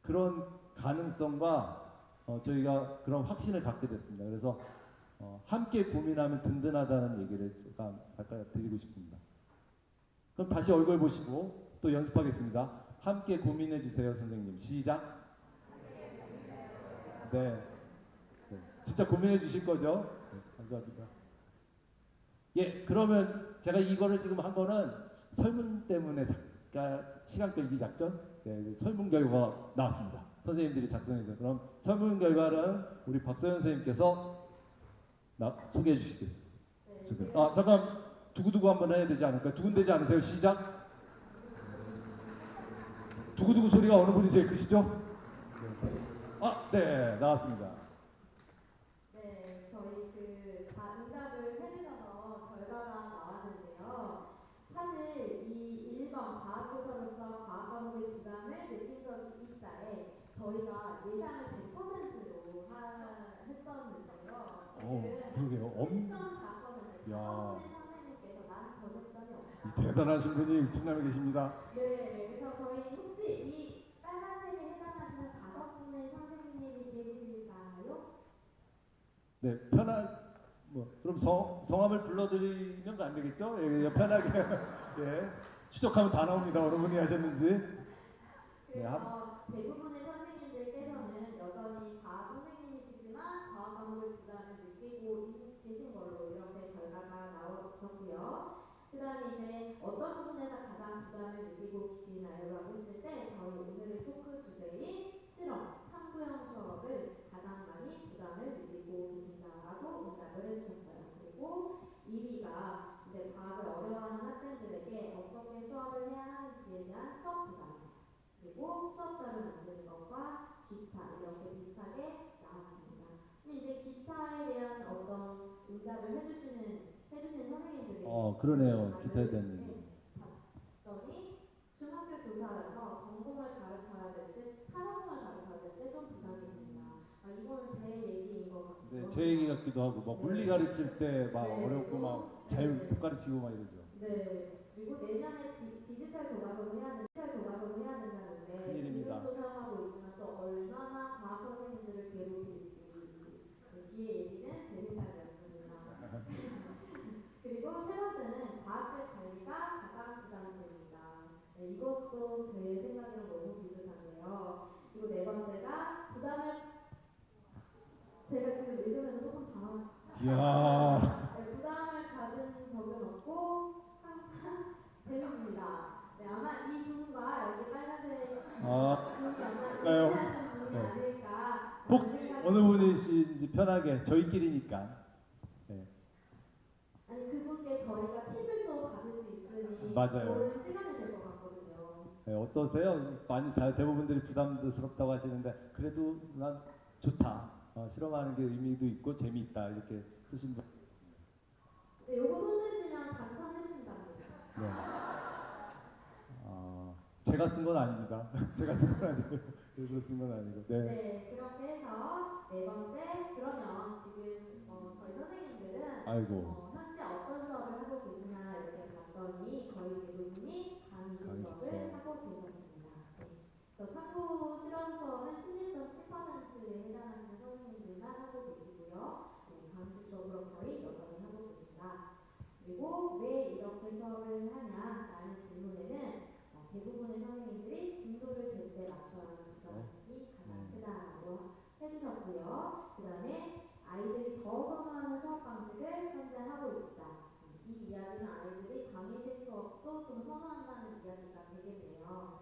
그런 가능성과 저희가 그런 확신을 갖게 됐습니다. 그래서 함께 고민하면 든든하다는 얘기를 제가 잠깐 드리고 싶습니다. 그럼 다시 얼굴 보시고 또 연습하겠습니다. 함께 고민해 주세요, 선생님. 시작. 네. 진짜 고민해 주실 거죠? 네, 감사합니다. 예, 그러면 제가 이거를 지금 한 거는 설문 때문에 시간 끌기 작전, 네, 설문 결과가 나왔습니다. 선생님들이 작성해서. 그럼 설문 결과는 우리 박서연 선생님께서 소개해 주시겠어요? 네. 잠깐 두구두구 한번 해야 되지 않을까요? 두근대지 않으세요? 시작. 두구두구 소리가 어느 분이 제일 크시죠? 네, 나왔습니다. 네, 저희 다 응답을 해주셔서 결과가 나왔는데요. 사실 이 1번 과학교사로서 과학 과목의 부담을 느낀 적이 있다에 저희가 예상을 100%로 했었는데요. 그러게요. 10.4%. 야. 선생님께서 난 전액점이 없다. 대단하신 분이 충남에 계십니다. 네, 그래서 저희 혹시 이 빨간색에 해당하시는 5분의 선생님이 계실까요? 네, 그럼 성함을 불러드리면 안 되겠죠? 예, 편하게. 예, 추적하면 다 나옵니다. 어느 분이 하셨는지. 그래서 대부분의 선생님들께서는 여전히 과학 선생님이시지만 과학 과목의 부담을 느끼고 계신 걸로 이렇게 결과가 나왔었고요. 그 다음에 이제 어떤 부분에서 가장 부담을 느끼고 계시나요? 라고 했을 때 저희 오늘의 토크 주제인 실험, 탐구형 수업을 가장 많이 부담을 느끼고 계신다라고 응답을 해주셨어요. 그리고 2위가 이제 과학을 어려워하는 학생들에게 어떻게 수업을 해야 하는지에 대한 수업 부담, 그리고 수업자를 만드는 것과 기타 이렇게 비슷하게 나왔습니다. 근데 이제 기타에 대한 어떤 응답을 해주시는 선생님들이 그러네요. 기타에 대한 얘기. 봤더니 중학교 교사라서 전공을 가르쳐야 될 때, 타성을 가르쳐야 될 때 좀 부담이 됩니다. 이거는 제 얘기인 것 같아요. 네, 제 얘기 같기도 하고, 막 물리 가르칠 때 막 어렵고 막 잘 못 가르치고 막 이러죠. 네. 그리고 내년에 디지털 교과서를 해야 된다는데 큰일입니다. 지금도 사용하고 있지만 또 얼마나 과학 선생님들을 괴롭힐지 뒤에 얘기는 제 생각이었습니다. 그리고 세 번째는 과학책 관리가 가장 부담이 됩니다. 네, 이것도 제 생각이랑 너무 비슷한데요. 그리고 네 번째가 부담을, 제가 지금 읽으면서 조금 당황. 이야. 네, 부담을 가진 적은 없고 항상 재밌는 혹시 어느 분이신지 편하게 저희끼리니까. 네. 아니 그분께 저희가 팁을 또 받을 수 있으니 맞아요. 좋은 시간이 될 것 같거든요. 네, 어떠세요? 많이 대부분들이 부담스럽다고 하시는데 그래도 난 좋다. 실험하는 게 의미도 있고 재미있다 이렇게 쓰신 분. 네, 요거 손대시면 당첨해 주신답니다. 네. 제가 쓴 건 아닙니다. 제가 쓴 건 아니고 일부러 쓴 건 아니고. 네. 네, 그렇게 해서 네 번째 그러면 지금 저희 선생님들은 아이고. 현재 어떤 수업을 하고 계시냐 이렇게 봤더니 거의 대부분이 강의 강의 수업을 수업. 하고 계셨습니다. 네. 그래서 탐구 실험 수업은 16.7%에 해당하는 선생님들만 하고 계시고요. 네, 강의 수업으로 거의 여전히 하고 계십니다. 그리고 왜 이렇게 수업을 하냐라는 질문에는 대부분의 선생님들이 진도를 제때 맞춰야 하는 부담이 가장 크다라고 해주셨고요. 그 다음에 아이들이 더 선호하는 수업 방식을 현재 하고 있다. 이 이야기는 아이들이 강의식 수업도 좀 선호한다는 이야기가 되겠네요.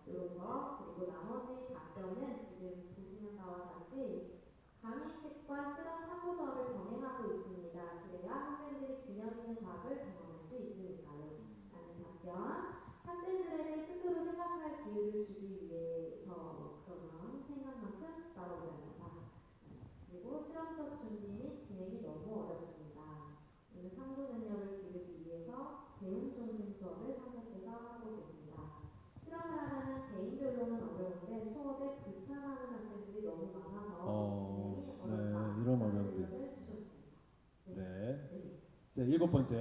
이런 거 그리고 나머지 답변은 지금 보시는 바와 같이 강의식과 실험 탐구 수업을 병행하고 있습니다. 그래야 학생들이 균형 있는 과학을 경험할 수 있으니까요. 라는 답변. 학생들에게 스스로 생각할 기회를 주기 위해서 그러면 생각만큼 따라오지 않는다. 그리고 실험 수업 준비 및 진행이 너무 어렵습니다. 오늘 탐구 능력을 기르기 위해서 배움 중심 수업을 선택해서 하고 계십니다. 실험을 하려면 개인별로는 어려운데 수업에 불편하는 학생들이 너무 많아서 진행이 어렵다. 이런 어려움도 의견을 주셨습니다. 네. 자, 7번째.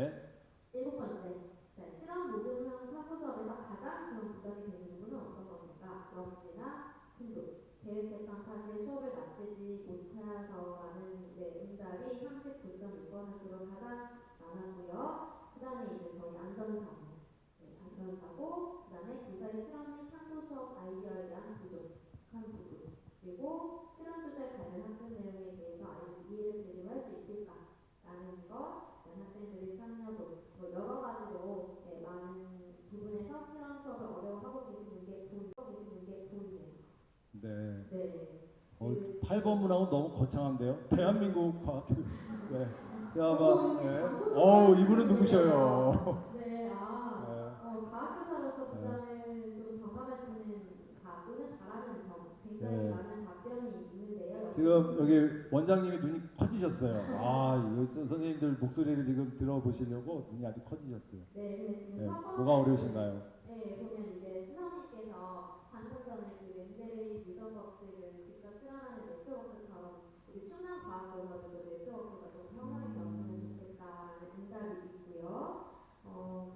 7번째. 네, 실험 모듈형 탐구 수업에서 가장 큰 부담이 되는 부분은 어떤 것일까? 역시나 진도. 계획했던 사실 수업을 마치지 못해서라는 응답이 39.6%로 가장 많았고요. 그 다음에 이제 저희 안전사고. 안전사고, 그 다음에 교사의 실험 및 탐구 수업 아이디어에 대한 부족한 부분. 그리고 실험 주제 관련 학습 내용에 대해서 아이들 이해를 제대로 할 수 있을까라는 것. 학생들의 참여도 여러 가지로 많은 부분에서 실험 수업을 어려워하고 계시는 게 보이네요. 네. 네. 8번문하고 너무 거창한데요. 대한민국 과학교. 네. 아마 이분은 누구셔요? 네, 과학교사로서 부담을 좀 경감하시는 또는 바라는 점 굉장히 많은 답변이 있는데요. 지금 여기 원장님이 눈이 커지셨어요. 이거 선생님들 목소리를 지금 들어보시려고 눈이 아주 커지셨어요. 네, 지금 네. 뭐가 어려우신가요? 네, 보면 이제 수성님께서 방금 전에 그 렌데레이 유전 법칙을 직접 실험하는 네트워크처럼 우리 충남과학교에서도 네트워크가 좀 평화롭게 왔으면 좋겠다는 응답이 있고요.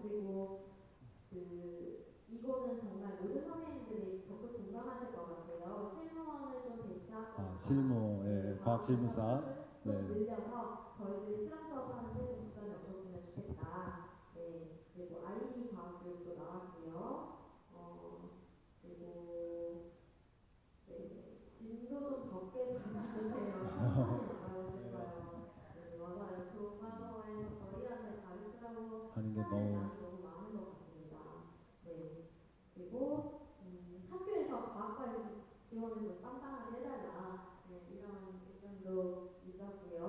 그리고 이거는 정말 모든 선생님들이 적극 공감하실 것 같아요. 실무원을 좀 배치하거나 실무, 과학 실무사. 좀 늘려서 저희들이 실험 수업하는데 좀 부담이 없었으면 좋겠다. 네, 그리고 아이비 과학 교육도 나왔고요. 그리고 진도 좀 적게 잡아주세요. 천천히 나가주세요. 네, 맞아요. 교과서에서 저희한테 가르치라고 하는 게 하는 양이 너무 많은 것 같습니다. 네, 그리고 학교에서 과학과에 지원을 좀 빵빵하게 해달라. 이런 의견도 있었고요.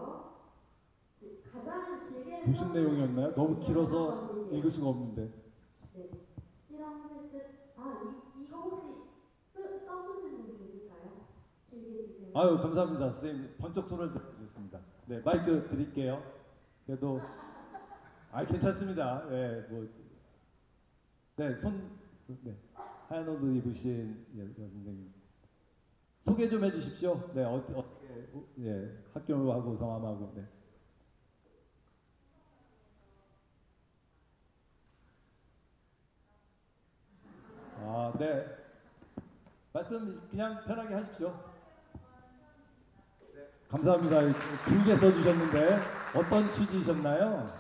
가장 길게 무슨 내용이었나요? 너무 길어서 읽을 수가 없는데. 네, 실험 실습. 이거 혹시 써주신 분 계실까요? 필기지금. 감사합니다. 선생님 번쩍 손을 들어주셨습니다. 네, 마이크 드릴게요. 그래도 괜찮습니다. 하얀 옷을 입으신 선생님 소개 좀 해주십시오. 네, 어떻게 학교하고 성함하고. 네. 네. 말씀 그냥 편하게 하십시오. 네. 감사합니다. 길게 써주셨는데 어떤 취지이셨나요?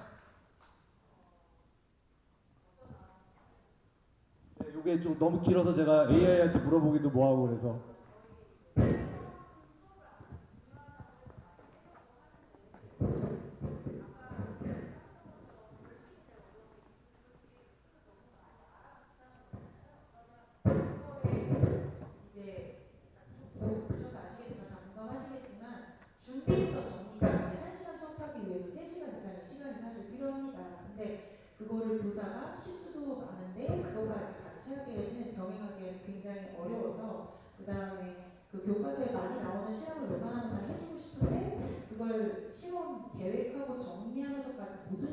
네, 이게 좀 너무 길어서 제가 AI한테 물어보기도 뭐하고 그래서. 이제 보셔서 아시겠지만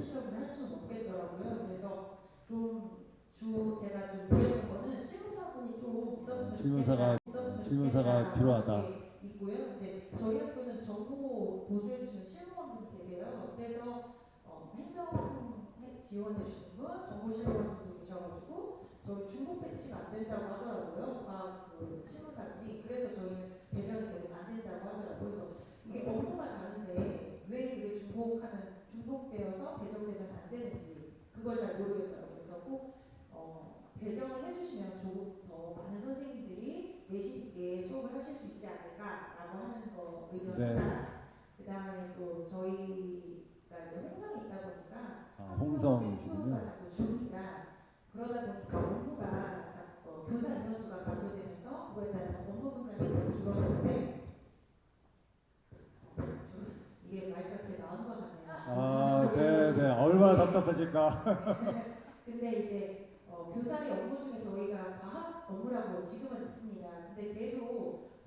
실험을 할 수는 없겠더라고요. 그래서 제가 좀 배운 거는 실무사분이 좀 있었으면 실무사가 필요하다. 있고요. 근데 저희 학교는 정보 보조해 주시는 실무원분이 계세요. 그래서 행정 지원해 주시는 분, 정보 실무원분도 계셔가지고 저희 중복 배치가 안 된다고 하더라고요. 과학 그 실무사분이. 그래서 저희는 배정이 계속 안 된다고 하더라고요. 그래서 이게 업무가 다른데 왜 그게 중복되어서 배정 안 되는지 그걸 잘 모르겠더라고요. 그래서 꼭 배정을 해주시면 조금 더 많은 선생님들이 내신 있게 수업을 하실 수 있지 않을까라고 하는 거 의견 네. 하나. 그 다음에 또 저희가 이제 홍성이 있다 보니까 홍성이시군요. 수가 자꾸 줄이다. 그러다 보니까 업무가 자꾸 교사 인원수가 감소되면서 그거에 따라서 업무 분담이 줄어드는데 이게 마이크가 제 나온 것 같네요. 아, 네. 얼마나 답답하실까. 근데 이제 교사의 업무 중에 저희가 과학 업무라고 지금은 있습니다. 근데 계속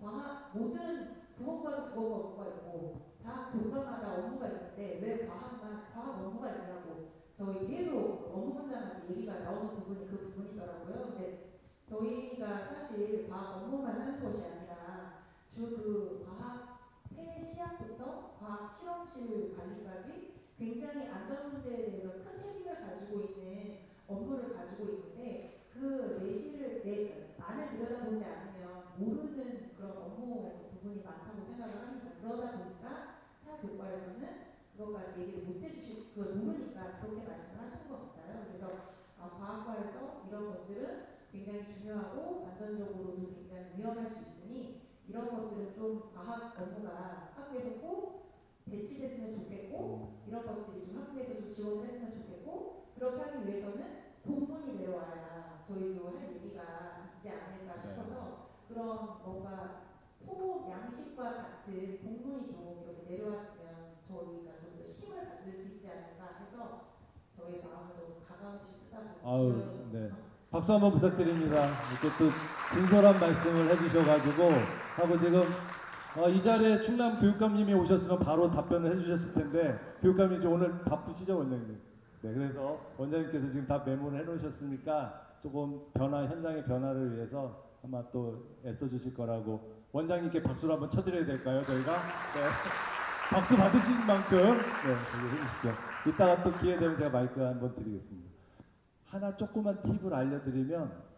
모든 국어과도 국어과 업무가 있고 다 교과마다 업무가 있는데 왜 과학 업무가 있냐고 저희 계속 업무 분장한테 얘기가 나오는 부분이 그 부분이더라고요. 근데 저희가 사실 과학 업무만 하는 것이 아니라 그 과학 폐시약부터 과학 실험실 관리까지 굉장히 안전 문제에 대해서 큰 책임을 가지고 있는 업무를 가지고 있는데 그 안을 들여다보지 않으면 모르는 그런 업무 부분이 많다고 생각을 합니다. 그러다 보니까 타 교과에서는 그것까지 얘기를 못 해주실, 그걸 모르니까 그렇게 말씀을 하시는 것 같아요. 그래서 과학과에서 이런 것들은 굉장히 중요하고 안전적으로도 굉장히 위험할 수 있으니 이런 것들은 좀 과학 업무가 학교에서 꼭 배치됐으면 좋겠고 이런 것들이 좀 학교에서 좀 지원을 했으면 좋겠고 그렇게 하기 위해서는 공문이 내려와야 저희도 할 얘기가 있지 않을까 싶어서 그런 뭔가 양식과 같은 공문이 좀 이렇게 내려왔으면 저희가 좀 더 힘을 받을 수 있지 않을까 해서 저희 마음을 너무 가감없이 쓰다 보니 네. 박수 한번 부탁드립니다. 이렇게 또 진솔한 말씀을 해주셔가지고 하고 지금 이 자리에 충남 교육감님이 오셨으면 바로 답변을 해주셨을 텐데 교육감님 좀 오늘 바쁘시죠, 원장님? 네, 그래서 원장님께서 지금 다 메모를 해놓으셨으니까 조금 현장의 변화를 위해서 아마 또 애써주실 거라고 원장님께 박수를 한번 쳐드려야 될까요, 저희가? 네. 박수 받으신 만큼 네, 해주십시오. 이따가 또 기회 되면 제가 마이크 한번 드리겠습니다. 하나 조그만 팁을 알려드리면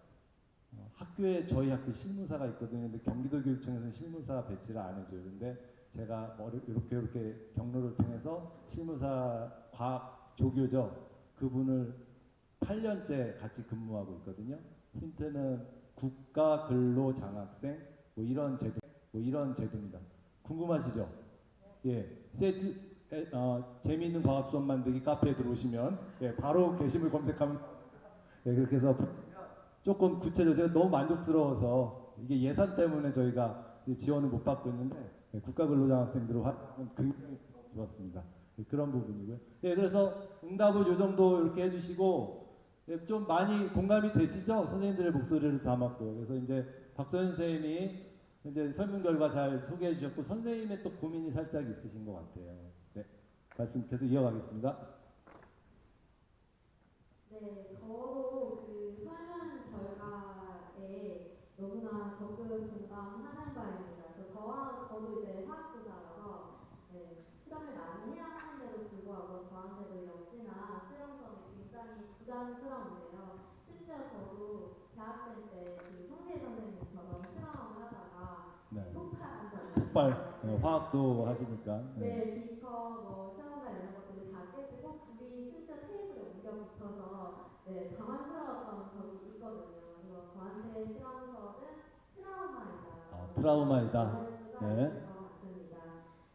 학교에 저희 학교 실무사가 있거든요. 근데 경기도교육청에서는 실무사 배치를 안 해줘요. 근데 제가 이렇게 경로를 통해서 실무사 과학 조교죠. 그분을 8년째 같이 근무하고 있거든요. 힌트는 국가근로장학생 뭐 이런 제도입니다. 궁금하시죠? 예, 재미있는 과학 수업 만들기 카페에 들어오시면 바로 게시물 검색하면 그렇게 해서 조금 구체적으로 제가 너무 만족스러워서 이게 예산 때문에 저희가 지원을 못 받고 있는데 국가근로장학생들을 활용하면 굉장히 좋았습니다. 그런 부분이고요. 그래서 응답을 요 정도 이렇게 해주시고 좀 많이 공감이 되시죠? 선생님들의 목소리를 담았고요. 그래서 이제 박소연 선생님이 이제 설문 결과 잘 소개해 주셨고 선생님의 또 고민이 살짝 있으신 것 같아요. 네, 말씀 계속 이어가겠습니다. 네, 저도 그 설문 결과에 너무나 적극 공감하는 바입니다. 그래서 저도 이제 화학교사라서 실험을 많이 해야 하는데도 불구하고 저한테도 역시나 실험 시험이 굉장히 부담스러운데요. 심지어 저도 대학생 때 그 성재 선생님처럼 실험을 하다가 폭발한 적이 있어요. 화학도 하시니까. 네, 비커, 시험관 이런 것들이 다 깨지고 불이 심지어 테이블에 옮겨 붙어서 당황스러웠던 적이 있거든요. 그래서 저한테 실험 수업은 트라우마이다. 트라우마이다. 네. 같습니다.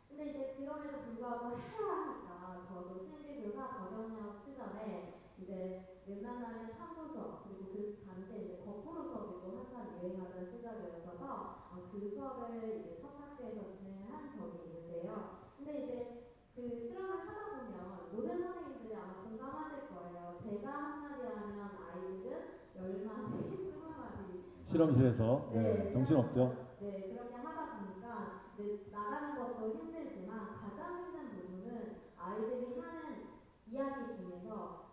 근데 이제 그럼에도 불구하고 해야 하니까 저도 실기교사 저경력 시절에 이제 웬만하면 탐구 수업 그리고 그 당시에 이제 거꾸로 수업이 또 한참 유행하던 시절이었어서 그 수업을 이제 석학교에서 진행한 적이 있는데요. 근데 이제 그 실험을 하다 보면 모든 선생님들이 아마 공감하실 거예요. 제가 한마디 하면 아이들은 10마디, 20마디 실험실에서 정신없죠. 네, 그렇게 하다 보니까 나가는 것도 힘들지만 가장 힘든 부분은 아이들이 하는 이야기 중에서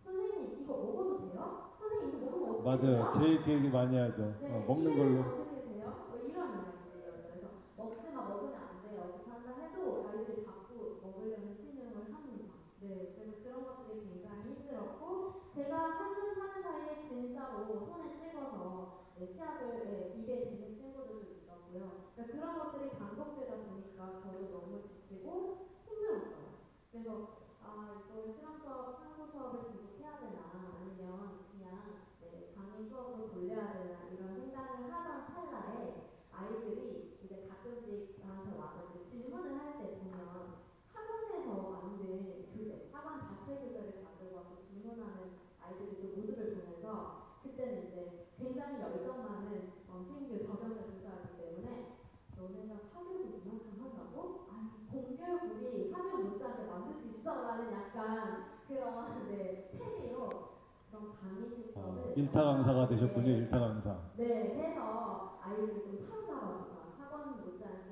선생님 이거 먹어도 돼요? 선생님 이거 먹으면 어떻게 맞아요. 돼요? 제일 그 얘기 많이 하죠. 네, 먹는 이게 걸로. 어떻게 돼요? 뭐 이런 이야기예요. 그래서 먹지마 먹으면 안 돼요. 어떻게 한다 해도 아이들이 자꾸 먹으려는 신용을 합니다. 네, 그래서 그런 것들이 굉장히 힘들었고 제가 한숨 하는 사이에 진짜로 손에 찍어서 네, 시약을 네, 입에 대는 친구들도 있었고요. 그러니까 그런 것들이 반복되다 보니까 저도 너무 지치고 힘들었어요. 그래서 이걸 실험 수업, 참고 수업을 계속 해야 되나 아니면 그냥 네, 강의 수업으로 돌려야 되나 이런 생각을 하던 찰나에 아이들이 이제 가끔씩 저한테 와서 이제 질문을 할 때 보면 학원에서 만든 교재, 학원 자체 교재를 가지고 와서 질문하는 아이들이 그 모습을 보면서 그때는 이제 굉장히 열정 많은 신규 저녁을 교사이기 때문에 너네가 사교육을 이만큼 한다고? 아니 공교육 우리 사교육 못지않게 만들 수 있어 라는 약간 그런 네, 태기로 그런 강의식 수업을 일타 강사가 되셨군요. 일타 강사. 네, 해서 아이들이 좀 사고나가보자.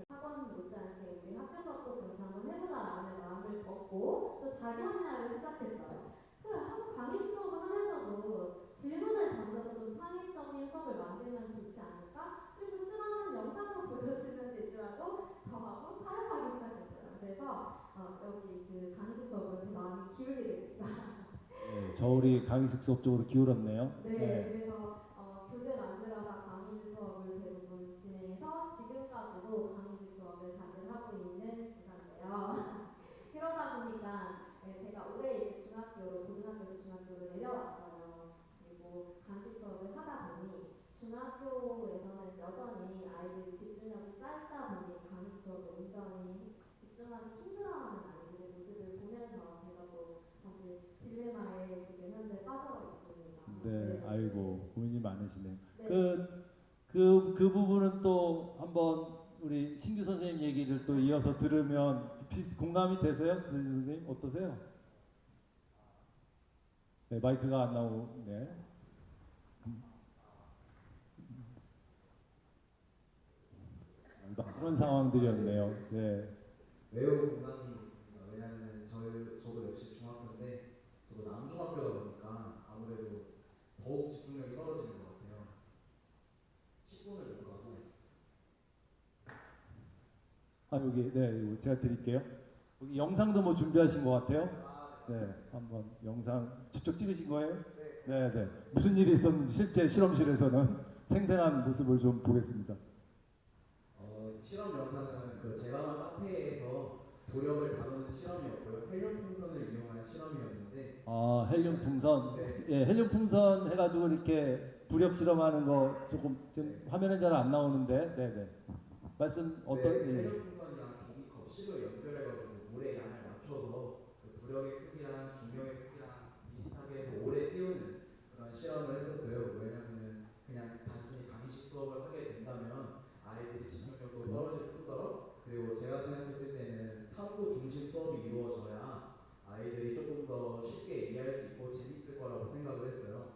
학원 못지않게 우리 학교 수업도 그렇게 한번 해보자라는 마음을 먹고 또 자기 확인하기 시작했어요. 그래, 강의 수업을 하면서도 질문을 던져서 좀 창의적인 수업을 만들면 좋지 않을까? 그리고 실험은 영상으로 보여주는 데 있더라도 저하고 타협하기 시작했어요. 그래서 여기 그 강의식 수업으로 제 마음이 기울게 됐습니다. 네, 저울이 강의식 수업 쪽으로 기울었네요. 네, 그래서 교재 만들어서 강의직 수업을 대부분 진행해서 지금까지도 강의직 수업을 다들 하고 있는 교사인데요. 그러다 보니까 제가 올해 이제 중학교로 고등학교에서 중학교로 내려왔어요. 그리고 강의직 수업을 하다 보니 중학교에서는 여전히 아이들이 집중력이 짧다 보니 강의직 수업에 온전히 집중하기 힘들어하는 아이들의 모습을 보면서 제가 또 사실 딜레마에 지금 현재 빠져 있습니다. 네, 아이고 고민이 많으시네요. 네. 그 부분은 또 한번 우리 신규 선생님 얘기를 또 이어서 들으면 공감이 되세요? 선생님 어떠세요? 네, 마이크가 안 나오네. 그런 상황들이었네요. 네. 매우 공감이 됩니다. 왜냐하면 저도 역시 중학교인데 저도 남중학교다 보니까 아무래도 더욱 집중력이 떨어지는 것 같아요. 10분을 못 가고. 여기 네, 이거 제가 드릴게요. 여기 영상도 뭐 준비하신 것 같아요. 네, 한번 영상 직접 찍으신 거예요? 네, 네. 무슨 일이 있었는지 실제 실험실에서는 생생한 모습을 좀 보겠습니다. 실험 영상은 그 제가만 카페에서 도력을 다루는 실험이었고요. 헬륨 풍선을 이용한 실험이었는데. 헬륨 풍선. 네. 예, 헬륨 풍선 해가지고 이렇게 부력 실험하는 거 조금 지금 화면에 잘 안 나오는데, 네, 네. 말씀 어떤? 네, 예. 헬륨 풍선이랑 종이컵 실로 연결해가지고 물의 양을 맞춰서 그 부력의 크기랑 중력의 크기랑 비슷하게 해서 오래 띄우는 그런 실험을 했었어요. 왜냐하면 그냥 단순히 강의식 수업을 하게 된다면 아이들이 집중력도 떨어질 뿐더러 그리고 제가 생각했을 때는 탐구 중심 수업이 이루어져야 아이들이 조금 더 쉽게 이해할 수 있고 재밌을 거라고 생각을 했어요.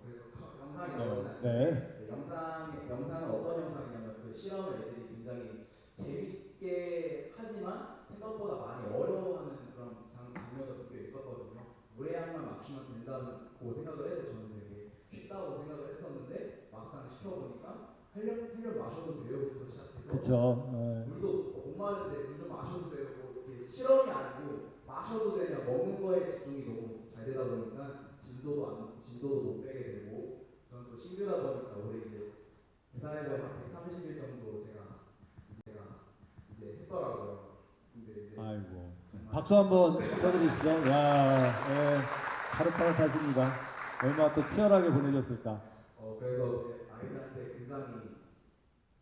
그래서 영상이 나오진 않는데 네. 영상은 어떤 영상이냐면 그 실험을 애들이 굉장히 재밌게 하지만 생각보다 많이 어려워하는 그런 장면도 꽤 있었거든요. 물의 양만 맞추면 된다고 생각을 해서 저는 되게 쉽다고 생각을 했었는데 막상 시켜보니까 헬륨 마셔도 돼요. 부터 시작해서 그렇죠. 물도 목마른데 물 좀 마셔도 되고 이게 실험이 아니고 마셔도 되냐 먹는 거에 집중이 너무 잘 되다 보니까 진도도 못 빼게 되고 저는 또 신규다 보니까 올해 이제 계산해보면 한 130일 정도 제가 이제 했더라고요. 근데 이제 아이고. 박수 한번 쳐드리시죠. 야, 예, 파릇파릇하십니다. 얼마나 또 치열하게 보내셨을까. 그래서 아이들한테 굉장히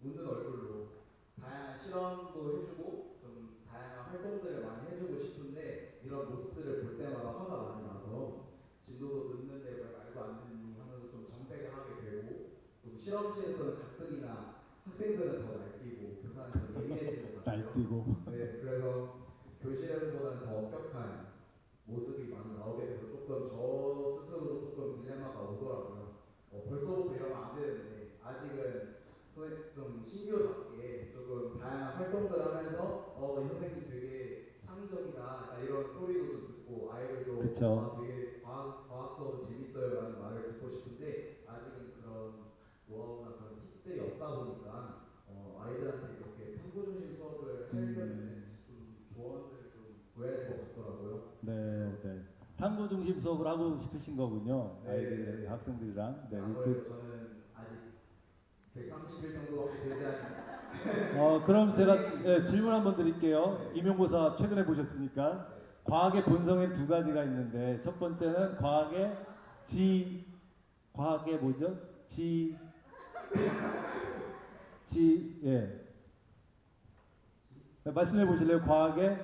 웃는 얼굴로 다양한 실험도 해주고 좀 다양한 활동들을 많이 해주고 싶은데 이런 모습들을 볼 때마다 화가 많이 나서 진도도 늦는데 왜 말도 안 듣니 하면서 좀 정색을 하게 되고 또 실험실에서는 가뜩이나 학생들은 더 날뛰고 교사는 더 예민해지는 것 같아요. 날뛰고. 네, 그래서 교실에서보다는 더 엄격한 모습이 많이 나오게 돼서 조금 저 스스로도 조금 딜레마가 오더라고요. 벌써부터 이러면 안 되는데 아직은 좀 신규답게 조금 다양한 활동들 하면서 이 선생님 되게 창의적이다 이런 그쵸. 되게 과학 수업은 재밌어요라는 말을 듣고 싶은데 아직은 그런 노하우나 그런 팁들이 없다 보니까 아이들한테 이렇게 탐구 중심 수업을 하려면 좀 조언을 좀 구해야 될 것 같더라고요. 네, 네. 탐구 중심 수업을 하고 싶으신 거군요. 네. 아이들, 학생들이랑. 네. 아무래도 저는 아직 130일 정도밖에 되지 않은 그럼 제가 질문 한번 드릴게요. 임용고사 최근에 보셨으니까 과학의 본성엔 두 가지가 있는데 첫 번째는 과학의 뭐죠? 예. 말씀해 보실래요? 과학의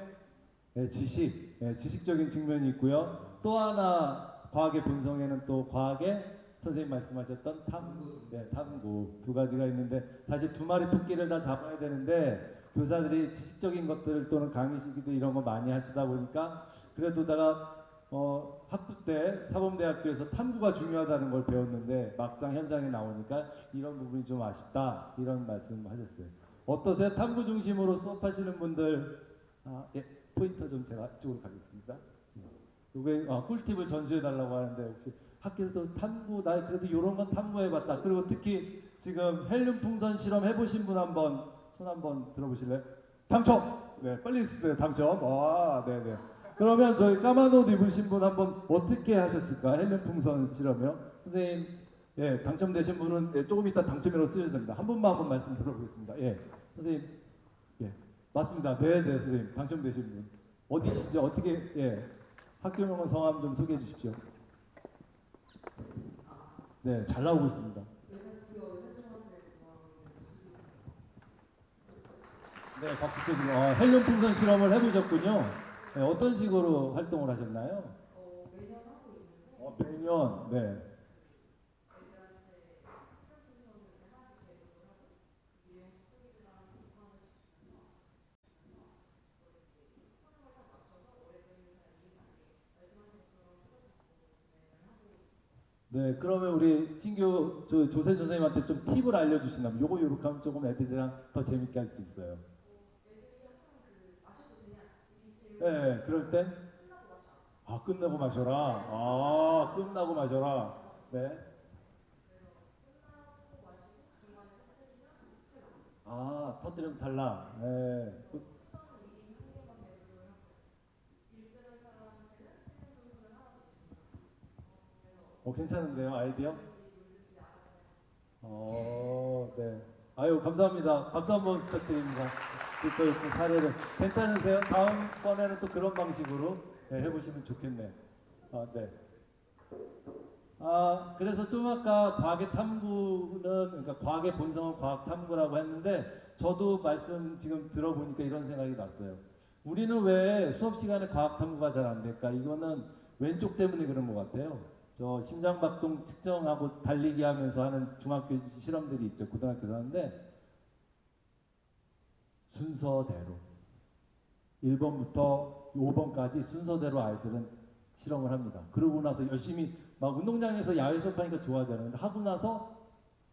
지식적인 측면이 있고요. 또 하나 과학의 본성에는 또 과학의 선생님 말씀하셨던 탐구 두 가지가 있는데 사실 두 마리 토끼를 다 잡아야 되는데 교사들이 지식적인 것들 또는 강의 시기도 이런 거 많이 하시다 보니까 그래도 내가 학부 때 사범대학교에서 탐구가 중요하다는 걸 배웠는데 막상 현장에 나오니까 이런 부분이 좀 아쉽다 이런 말씀 하셨어요. 어떠세요? 탐구 중심으로 수업하시는 분들 포인터 좀 제가 이쪽으로 가겠습니다. 요게 꿀팁을 전수해 달라고 하는데 혹시 학교에서도 탐구 나 그래도 이런 건 탐구해봤다. 그리고 특히 지금 헬륨 풍선 실험 해보신 분 한번 손 한번 들어보실래요? 당첨. 네, 빨리 쓰세요. 당첨. 네네. 그러면 저희 까만 옷 입으신 분 한번 어떻게 하셨을까? 헬륨 풍선 실험이요. 선생님, 당첨되신 분은 조금 이따 당첨이라고 쓰셔야 됩니다. 한 분만 한번 말씀 들어보겠습니다. 선생님, 맞습니다. 네, 선생님 당첨되신 분 어디시죠? 어떻게 학교명은 성함 좀 소개해 주십시오. 네, 잘 나오고 있습니다. 네, 박수 쳐주고 헬륨 풍선 실험을 해보셨군요. 네, 어떤 식으로 활동을 하셨나요? 매년 하고 있는데 매년, 네. 네, 그러면 우리 신규 조세 선생님한테 좀 팁을 알려주신다면 요거 요렇게 하면 조금 애들이랑 더 재밌게 할 수 있어요. 네, 그럴 땐? 끝나고 마셔라. 끝나고 마셔라. 네. 터뜨리면 탈락. 네. 괜찮은데요, 아이디어? 네. 아유, 감사합니다. 박수 한번 부탁드립니다. 또 이렇게 사례를. 괜찮으세요? 다음번에는 또 그런 방식으로 해보시면 좋겠네요. 네. 그래서 좀 아까 과학의 탐구는, 그러니까 과학의 본성은 과학 탐구라고 했는데, 저도 말씀 지금 들어보니까 이런 생각이 났어요. 우리는 왜 수업 시간에 과학 탐구가 잘 안 될까? 이거는 왼쪽 때문에 그런 것 같아요. 저 심장박동 측정하고 달리기 하면서 하는 중학교 실험들이 있죠. 고등학교에서 하는데 순서대로 1번부터 5번까지 순서대로 아이들은 실험을 합니다. 그러고 나서 열심히 막 운동장에서 야외 수업하니까 좋아하잖아요. 근데 하고 나서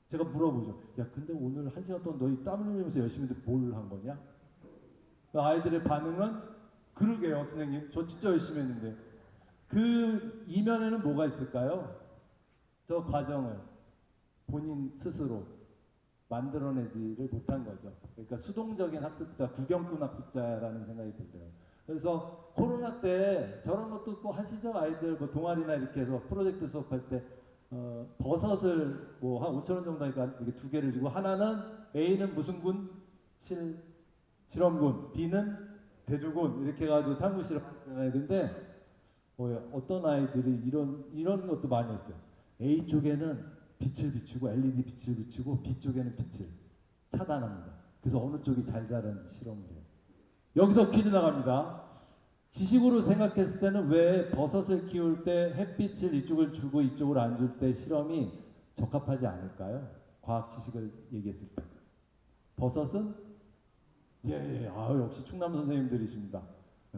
제가 물어보죠. 야, 근데 오늘 1시간 동안 너희 땀 흘리면서 열심히 뭘 한 거냐? 아이들의 반응은 그러게요, 선생님. 저 진짜 열심히 했는데. 그 이면에는 뭐가 있을까요? 저 과정을 본인 스스로 만들어내지를 못한 거죠. 그러니까 수동적인 학습자, 구경꾼 학습자라는 생각이 들어요. 그래서 코로나 때 저런 것도 또 하시죠? 아이들 뭐 동아리나 이렇게 해서 프로젝트 수업할 때 버섯을 뭐 한 5,000원 정도 하니까 이렇게 두 개를 주고 하나는 A는 무슨 군? 실험군, B는 대조군 이렇게 해가지고 탐구 실험하는 애들인데 어떤 아이들이 이런 것도 많이 했어요. A 쪽에는 빛을 비추고 LED 빛을 비추고 B 쪽에는 빛을 차단합니다. 그래서 어느 쪽이 잘 자라는 실험을 해요. 여기서 퀴즈 나갑니다. 지식으로 생각했을 때는 왜 버섯을 키울 때 햇빛을 이쪽을 주고 이쪽을 안 줄 때 실험이 적합하지 않을까요? 과학 지식을 얘기했을 때. 버섯은 역시 충남 선생님들이십니다.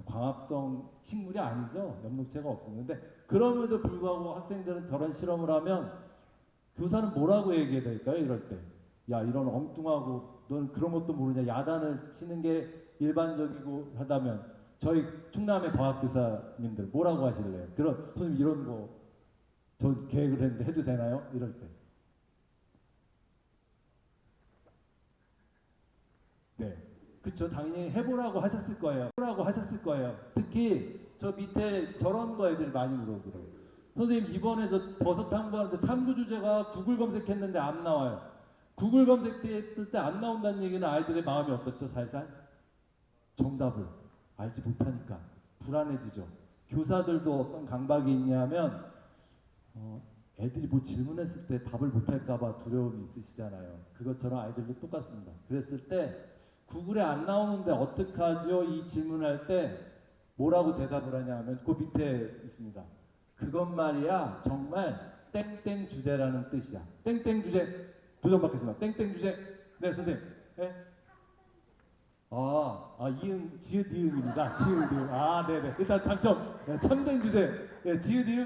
광합성 식물이 아니죠. 엽록체가 없었는데 그럼에도 불구하고 학생들은 저런 실험을 하면 교사는 뭐라고 얘기해야 될까요? 이럴 때. 야, 이런 엉뚱하고 넌 그런 것도 모르냐. 야단을 치는 게 일반적이고 하다면 저희 충남의 과학교사님들 뭐라고 하실래요? 그런 선생님 이런 거 저 계획을 했는데 해도 되나요? 이럴 때. 네, 그쵸. 당연히 해보라고 하셨을 거예요. 해보라고 하셨을 거예요. 특히 저 밑에 저런 거 애들이 많이 물어보더라고요. 선생님 이번에 저 버섯 탐구하는데 탐구 주제가 구글 검색했는데 안 나와요. 구글 검색했을 때 안 나온다는 얘기는 아이들의 마음이 어떻죠? 살살 정답을 알지 못하니까 불안해지죠. 교사들도 어떤 강박이 있냐면 애들이 뭐 질문했을 때 답을 못할까봐 두려움이 있으시잖아요. 그것처럼 아이들도 똑같습니다. 그랬을 때 구글에 안 나오는데 어떡하죠? 이 질문할 때 뭐라고 대답을 하냐면 그 밑에 있습니다. 그것 말이야 정말 땡땡 주제라는 뜻이야. 땡땡 주제 도전받겠습니다. 땡땡 주제. 네 선생님. 네? 이응 지읒 이응입니다. 지읒 이응. 네네. 일단 당첨. 네, 참된 주제. 네, 지읒 이응.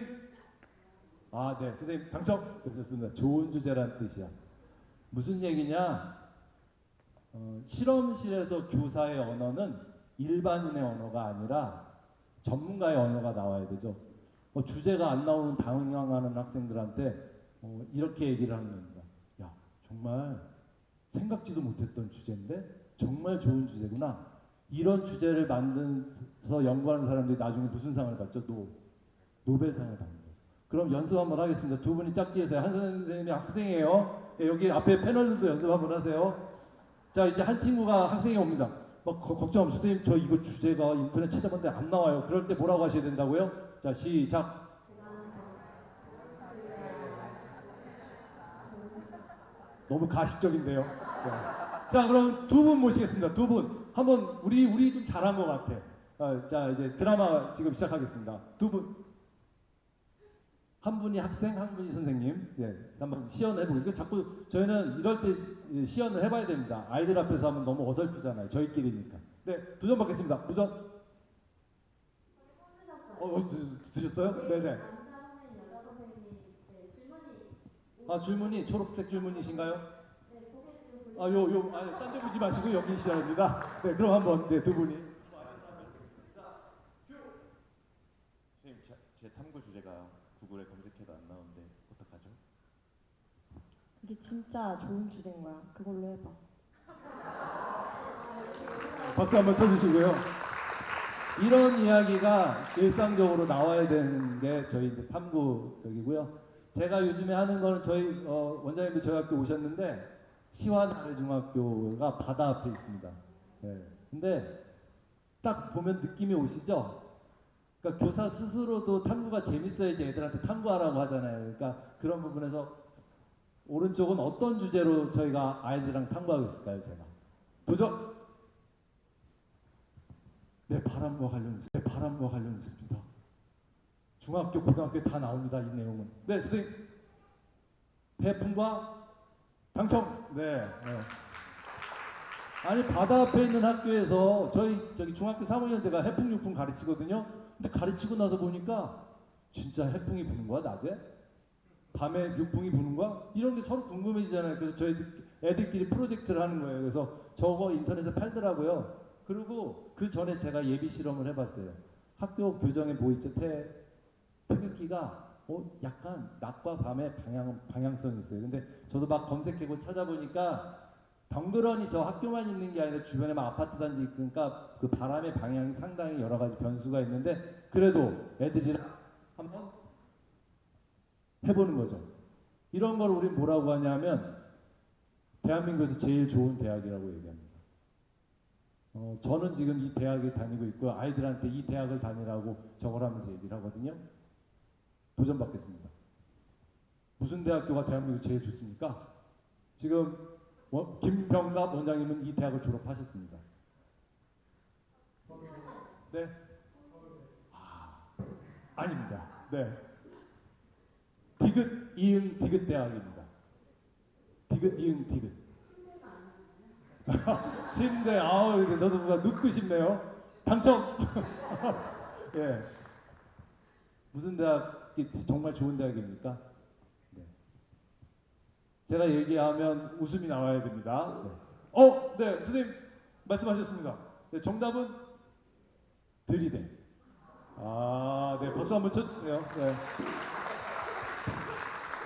네 선생님 당첨. 그렇습니다. 좋은 주제라는 뜻이야. 무슨 얘기냐? 실험실에서 교사의 언어는 일반인의 언어가 아니라 전문가의 언어가 나와야 되죠. 주제가 안 나오는 당황하는 학생들한테 이렇게 얘기를 하는 겁니다. 야, 정말 생각지도 못했던 주제인데 정말 좋은 주제구나. 이런 주제를 만들어서 연구하는 사람들이 나중에 무슨 상을 받죠? 노벨상을 받는 거죠. 그럼 연습 한번 하겠습니다. 두 분이 짝지 해서요. 한 선생님이 학생이에요. 여기 앞에 패널들도 연습 한번 하세요. 자, 이제 한 친구가 학생이 옵니다. 걱정 없으세요. 선생님, 저 이거 주제가 인터넷 찾아봤는데 안 나와요. 그럴 때 뭐라고 하셔야 된다고요? 자, 시작. 너무 가식적인데요. 네. 자, 그럼 두 분 모시겠습니다. 두 분. 한번 우리 좀 잘한 것 같아. 자, 이제 드라마 지금 시작하겠습니다. 두 분. 한 분이 학생, 한 분이 선생님. 예, 한번 시연해보고. 이거 자꾸 저희는 이럴 때 시연을 해봐야 됩니다. 아이들 앞에서 하면 너무 어설프잖아요. 저희끼리니까. 네, 도전 받겠습니다. 도전. 드셨어요? 네네. 남자 선생님, 여자 선생님, 질문이. 질문이 초록색 질문이신가요? 네, 고개 지금 딴 데 보지 마시고 여기 시작합니다. 네, 그럼 한번, 네, 두 분이. 선생님, 제 탐구 주제가 구글에 검색해도 안 나오는데 어떡하죠? 이게 진짜 좋은 주제인 거야. 그걸로 해봐. 박수 한번 쳐주시고요. 이런 이야기가 일상적으로 나와야 되는 게 저희 이제 탐구적이고요. 제가 요즘에 하는 거는 저희 원장님도 저희 학교 오셨는데 시환아래중학교가 바다 앞에 있습니다. 네. 근데 딱 보면 느낌이 오시죠? 그러니까 교사 스스로도 탐구가 재밌어야지 애들한테 탐구하라고 하잖아요. 그러니까 그런 부분에서 오른쪽은 어떤 주제로 저희가 아이들이랑 탐구하고 있을까요, 제가? 도전! 네, 바람과 관련 있습니다. 중학교, 고등학교 다 나옵니다, 이 내용은. 네, 선생님. 태풍과 당첨! 네. 아니, 바다 앞에 있는 학교에서 저기 중학교 3학년 제가 해풍, 육풍 가르치거든요. 근데 가르치고 나서 보니까 진짜 해풍이 부는 거야, 낮에? 밤에 육풍이 부는 거야? 이런 게 서로 궁금해지잖아요. 그래서 저희 애들끼리 프로젝트를 하는 거예요. 그래서 저거 인터넷에 팔더라고요. 그리고 그 전에 제가 예비 실험을 해봤어요. 학교 교정에 뭐 있죠? 태극기가 약간 낮과 밤의 방향성이 있어요. 근데 저도 막 검색해고 찾아보니까 덩그러니 저 학교만 있는 게 아니라 주변에 막 아파트 단지 있으니까 그 바람의 방향이 상당히 여러 가지 변수가 있는데 그래도 애들이랑 한번 해보는 거죠. 이런 걸 우리 뭐라고 하냐면 대한민국에서 제일 좋은 대학이라고 얘기합니다. 저는 지금 이 대학에 다니고 있고 아이들한테 이 대학을 다니라고 저걸 하면서 얘기를 하거든요. 도전 받겠습니다. 무슨 대학교가 대한민국에 제일 좋습니까? 지금 김병갑 원장님은 이 대학을 졸업하셨습니다. 네? 아닙니다. 네. 디귿, 이응, 디귿 대학입니다. 디귿, 이응, 디귿. 침대, 저도 뭔가 눕고 싶네요. 당첨! 예. 무슨 대학이 정말 좋은 대학입니까? 네. 제가 얘기하면 웃음이 나와야 됩니다. 네. 네, 선생님 말씀하셨습니다. 네, 정답은 들이대. 네, 박수 한번 쳐주세요. 네.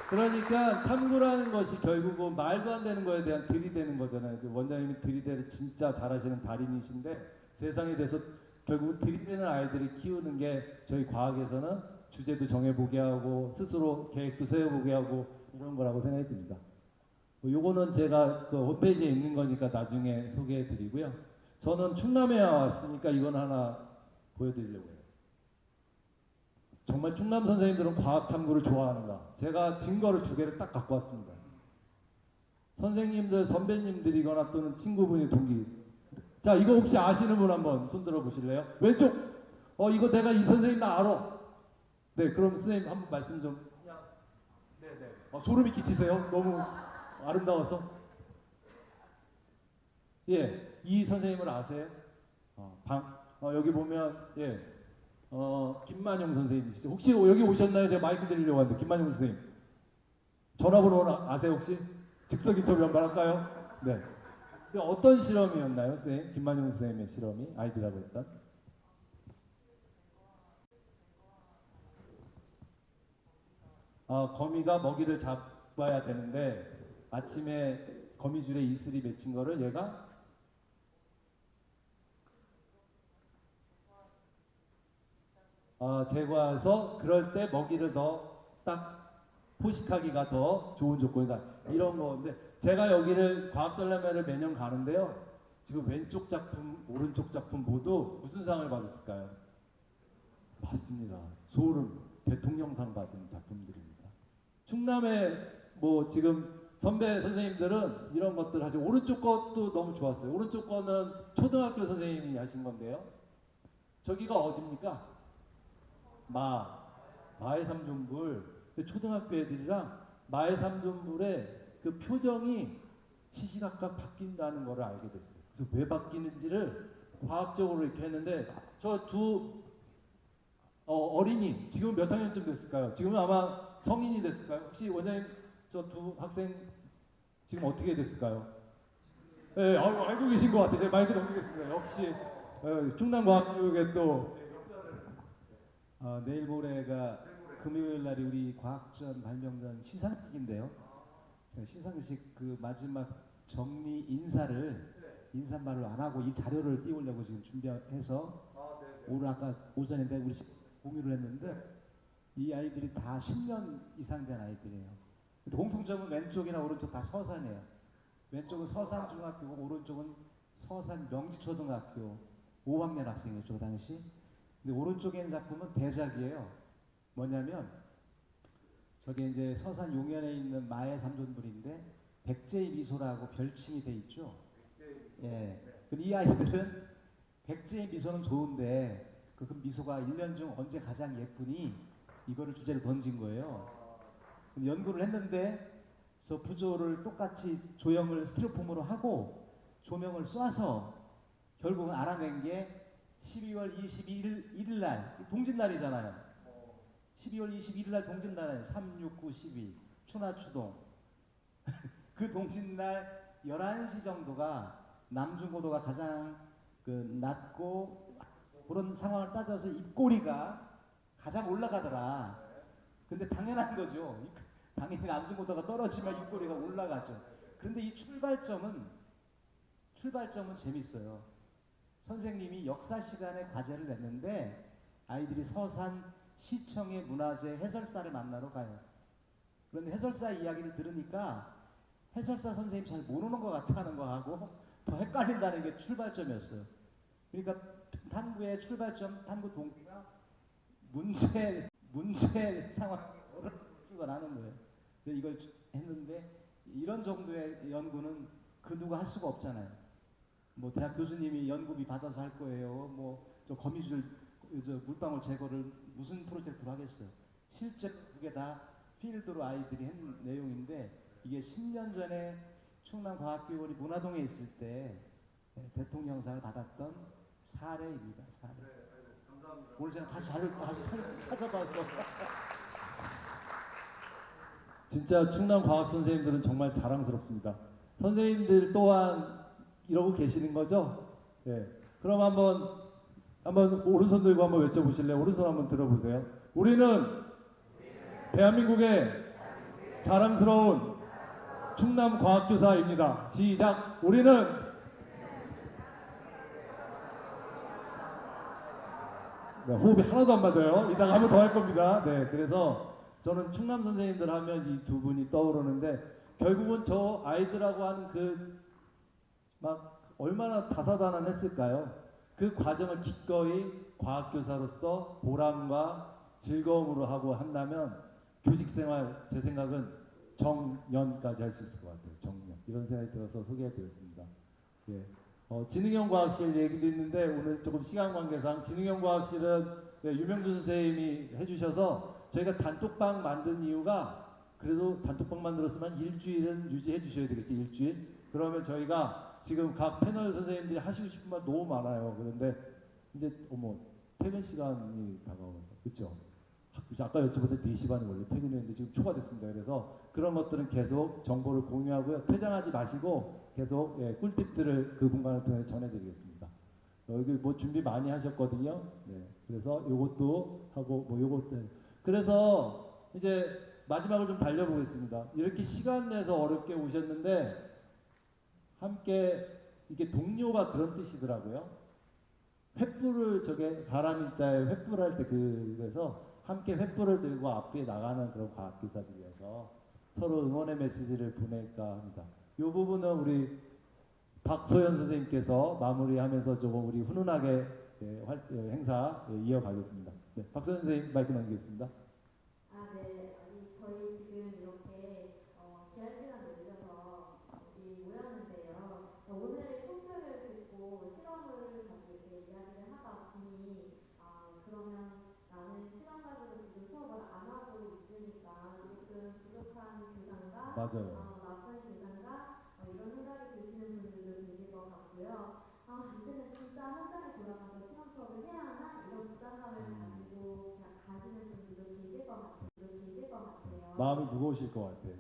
그러니까 탐구라는 것이 결국은 말도 안 되는 거에 대한 들이대는 거잖아요. 원장님이 들이대를 진짜 잘하시는 달인이신데 세상에 대해서 결국 들이대는 아이들을 키우는 게 저희 과학에서는 주제도 정해보게 하고 스스로 계획도 세워보게 하고 이런 거라고 생각이 듭니다. 요거는 제가 그 홈페이지에 있는 거니까 나중에 소개해드리고요. 저는 충남에 왔으니까 이건 하나 보여드리려고 해요. 정말 충남 선생님들은 과학 탐구를 좋아하는가? 제가 증거를 2개를 딱 갖고 왔습니다. 선생님들, 선배님들이거나 또는 친구분이 동기. 자, 이거 혹시 아시는 분 한번 손 들어 보실래요? 왼쪽. 이거 내가 이 선생님 나 알아. 네, 그럼 선생님 한번 말씀 좀. 네네. 소름이 끼치세요? 너무 아름다워서. 예, 이 선생님을 아세요? 여기 보면 예. 김만용 선생님이시죠. 혹시 여기 오셨나요? 제가 마이크 드리려고 하는데 김만용 선생님 전화번호 아세요 혹시? 즉석 인터뷰 한번 할까요? 네. 어떤 실험이었나요, 선생님? 김만용 선생님의 실험이 아이들하고 했던? 거미가 먹이를 잡아야 되는데 아침에 거미줄에 이슬이 맺힌 거를 얘가 제거해서 그럴 때 먹이를 더 딱 포식하기가 더 좋은 조건이다. 이런 건데 제가 여기를 과학전람회를 매년 가는데요. 지금 왼쪽 작품, 오른쪽 작품 모두 무슨 상을 받았을까요? 맞습니다. 소름 대통령상 받은 작품들입니다. 충남에 뭐 지금 선배 선생님들은 이런 것들 하시고 오른쪽 것도 너무 좋았어요. 오른쪽 거는 초등학교 선생님이 하신 건데요. 저기가 어디입니까? 마의 삼존불. 초등학교 애들이랑 마의 삼존불의 그 표정이 시시각각 바뀐다는 것을 알게 됐어요. 그래서 왜 바뀌는지를 과학적으로 이렇게 했는데 저 두 어린이 지금 몇 학년쯤 됐을까요? 지금은 아마 성인이 됐을까요? 혹시 원장님 저 두 학생 지금 어떻게 됐을까요? 네, 알고 계신 것 같아요. 제가 마이크 넘기겠습니다. 역시 충남과학교육에 또 내일 모레가 금요일 날이 우리 과학전 발명전 시상식인데요. 시상식 그 마지막 정리 인사말을 안 하고 이 자료를 띄우려고 지금 준비해서 오늘 아까 오전에 우리 공유를 했는데 이 아이들이 다 10년 이상 된 아이들이에요. 공통점은 왼쪽이나 오른쪽 다 서산이에요. 왼쪽은 서산중학교고 오른쪽은 서산 명지초등학교 5학년 학생이었죠, 그 당시. 근데 오른쪽에 있는 작품은 대작이에요. 뭐냐면 저게 이제 서산 용현에 있는 마의 삼존불인데 백제의 미소라고 별칭이 돼 있죠. 예. 근데 이 아이들은 백제의 미소는 좋은데 그 미소가 1년 중 언제 가장 예쁘니 이거를 주제로 던진 거예요. 연구를 했는데 저 부조를 똑같이 조형을 스티로폼으로 하고 조명을 쏴서 결국은 알아낸 게 12월 21일 날 동짓날이잖아요. 12월 21일 날 동짓날에 3, 6, 9, 12 추나추동 그 동짓날 11시 정도가 남중고도가 가장 낮고 그런 상황을 따져서 입꼬리가 가장 올라가더라. 근데 당연한 거죠. 당연히 남중고도가 떨어지면 입꼬리가 올라가죠. 그런데 이 출발점은 재밌어요. 선생님이 역사 시간에 과제를 냈는데 아이들이 서산 시청의 문화재 해설사를 만나러 가요. 그런데 해설사 이야기를 들으니까 해설사 선생님 잘 모르는 것 같다는 거하고 더 헷갈린다는 게 출발점이었어요. 그러니까 탐구의 출발점, 탐구 동기가 문제 상황으로 출발하는 거예요. 이걸 했는데 이런 정도의 연구는 그 누가 할 수가 없잖아요. 뭐 대학 교수님이 연구비 받아서 할 거예요. 뭐 저 거미줄 물방울 제거를 무슨 프로젝트로 하겠어요. 실제 그게 다 필드로 아이들이 한 내용인데 이게 10년 전에 충남과학교원이 문화동에 있을 때 대통령상을 받았던 사례입니다. 사례. 감사합니다. 오늘 제가 다시 찾아봤어. 진짜 충남 과학 선생님들은 정말 자랑스럽습니다. 선생님들 또한 이러고 계시는 거죠? 네. 그럼 한번 한번 오른손 들고 한번 외쳐보실래요? 오른손 한번 들어보세요. 우리는 대한민국의 자랑스러운 충남과학교사입니다. 시작. 우리는 네, 호흡이 하나도 안 맞아요. 이따가 한 번 더 할 겁니다. 네, 그래서 저는 충남 선생님들 하면 이 두 분이 떠오르는데 결국은 저 아이들하고 하는 그 막 얼마나 다사다난했을까요? 그 과정을 기꺼이 과학교사로서 보람과 즐거움으로 하고 한다면 교직생활 제 생각은 정년까지 할 수 있을 것 같아요. 정년. 이런 생각이 들어서 소개해드렸습니다. 예. 지능형과학실 얘기도 있는데 오늘 조금 시간 관계상 지능형과학실은 네, 유명준 선생님이 해주셔서 저희가 단톡방 만든 이유가 그래도 단톡방 만들었으면 일주일은 유지해 주셔야 되겠죠. 일주일. 그러면 저희가 지금 각 패널 선생님들이 하시고 싶은 말 너무 많아요. 그런데 이제 퇴근 시간이 다가와서 그렇죠. 아까 여쭤봤더니 4시 반에 원래 퇴근했는데 지금 초과됐습니다. 그래서 그런 것들은 계속 정보를 공유하고요. 퇴장하지 마시고 계속 꿀팁들을 그 공간을 통해 전해드리겠습니다. 여기 뭐 준비 많이 하셨거든요. 네. 그래서 요것도 하고 요것들. 그래서 이제 마지막으로 좀 달려보겠습니다. 이렇게 시간 내서 어렵게 오셨는데 함께 이게 동료가 그런 뜻이더라고요. 횃불을 저게 사람 인자에 횃불 할 때 그래서 함께 횃불을 들고 앞에 나가는 그런 과학교사들이어서 서로 응원의 메시지를 보낼까 합니다. 이 부분은 우리 박소연 선생님께서 마무리하면서 조금 우리 훈훈하게 행사 이어가겠습니다. 네, 박소연 선생님 마이크 넘기겠습니다. 네. 아니, 저희 지금 이렇게 기한 시간 내셔서 여기 모였는데요. 오늘의 토크를 듣고 실험을 같이 이렇게 이야기를 하다 보니 그러면 나는 실험 가지고 지금 수업을 안 하고 있으니까 조금 부족한 교사인가? 맞아요. 나쁜 교사인가? 이런 생각이 드시는 분들도 계실 것 같고요. 이제는 진짜 현장에 돌아가서 실험 수업을 해야 하나? 이런 부담감을 가지고 가시는 분들도 계실 것 같아요. 마음이 무거우실 것 같아요.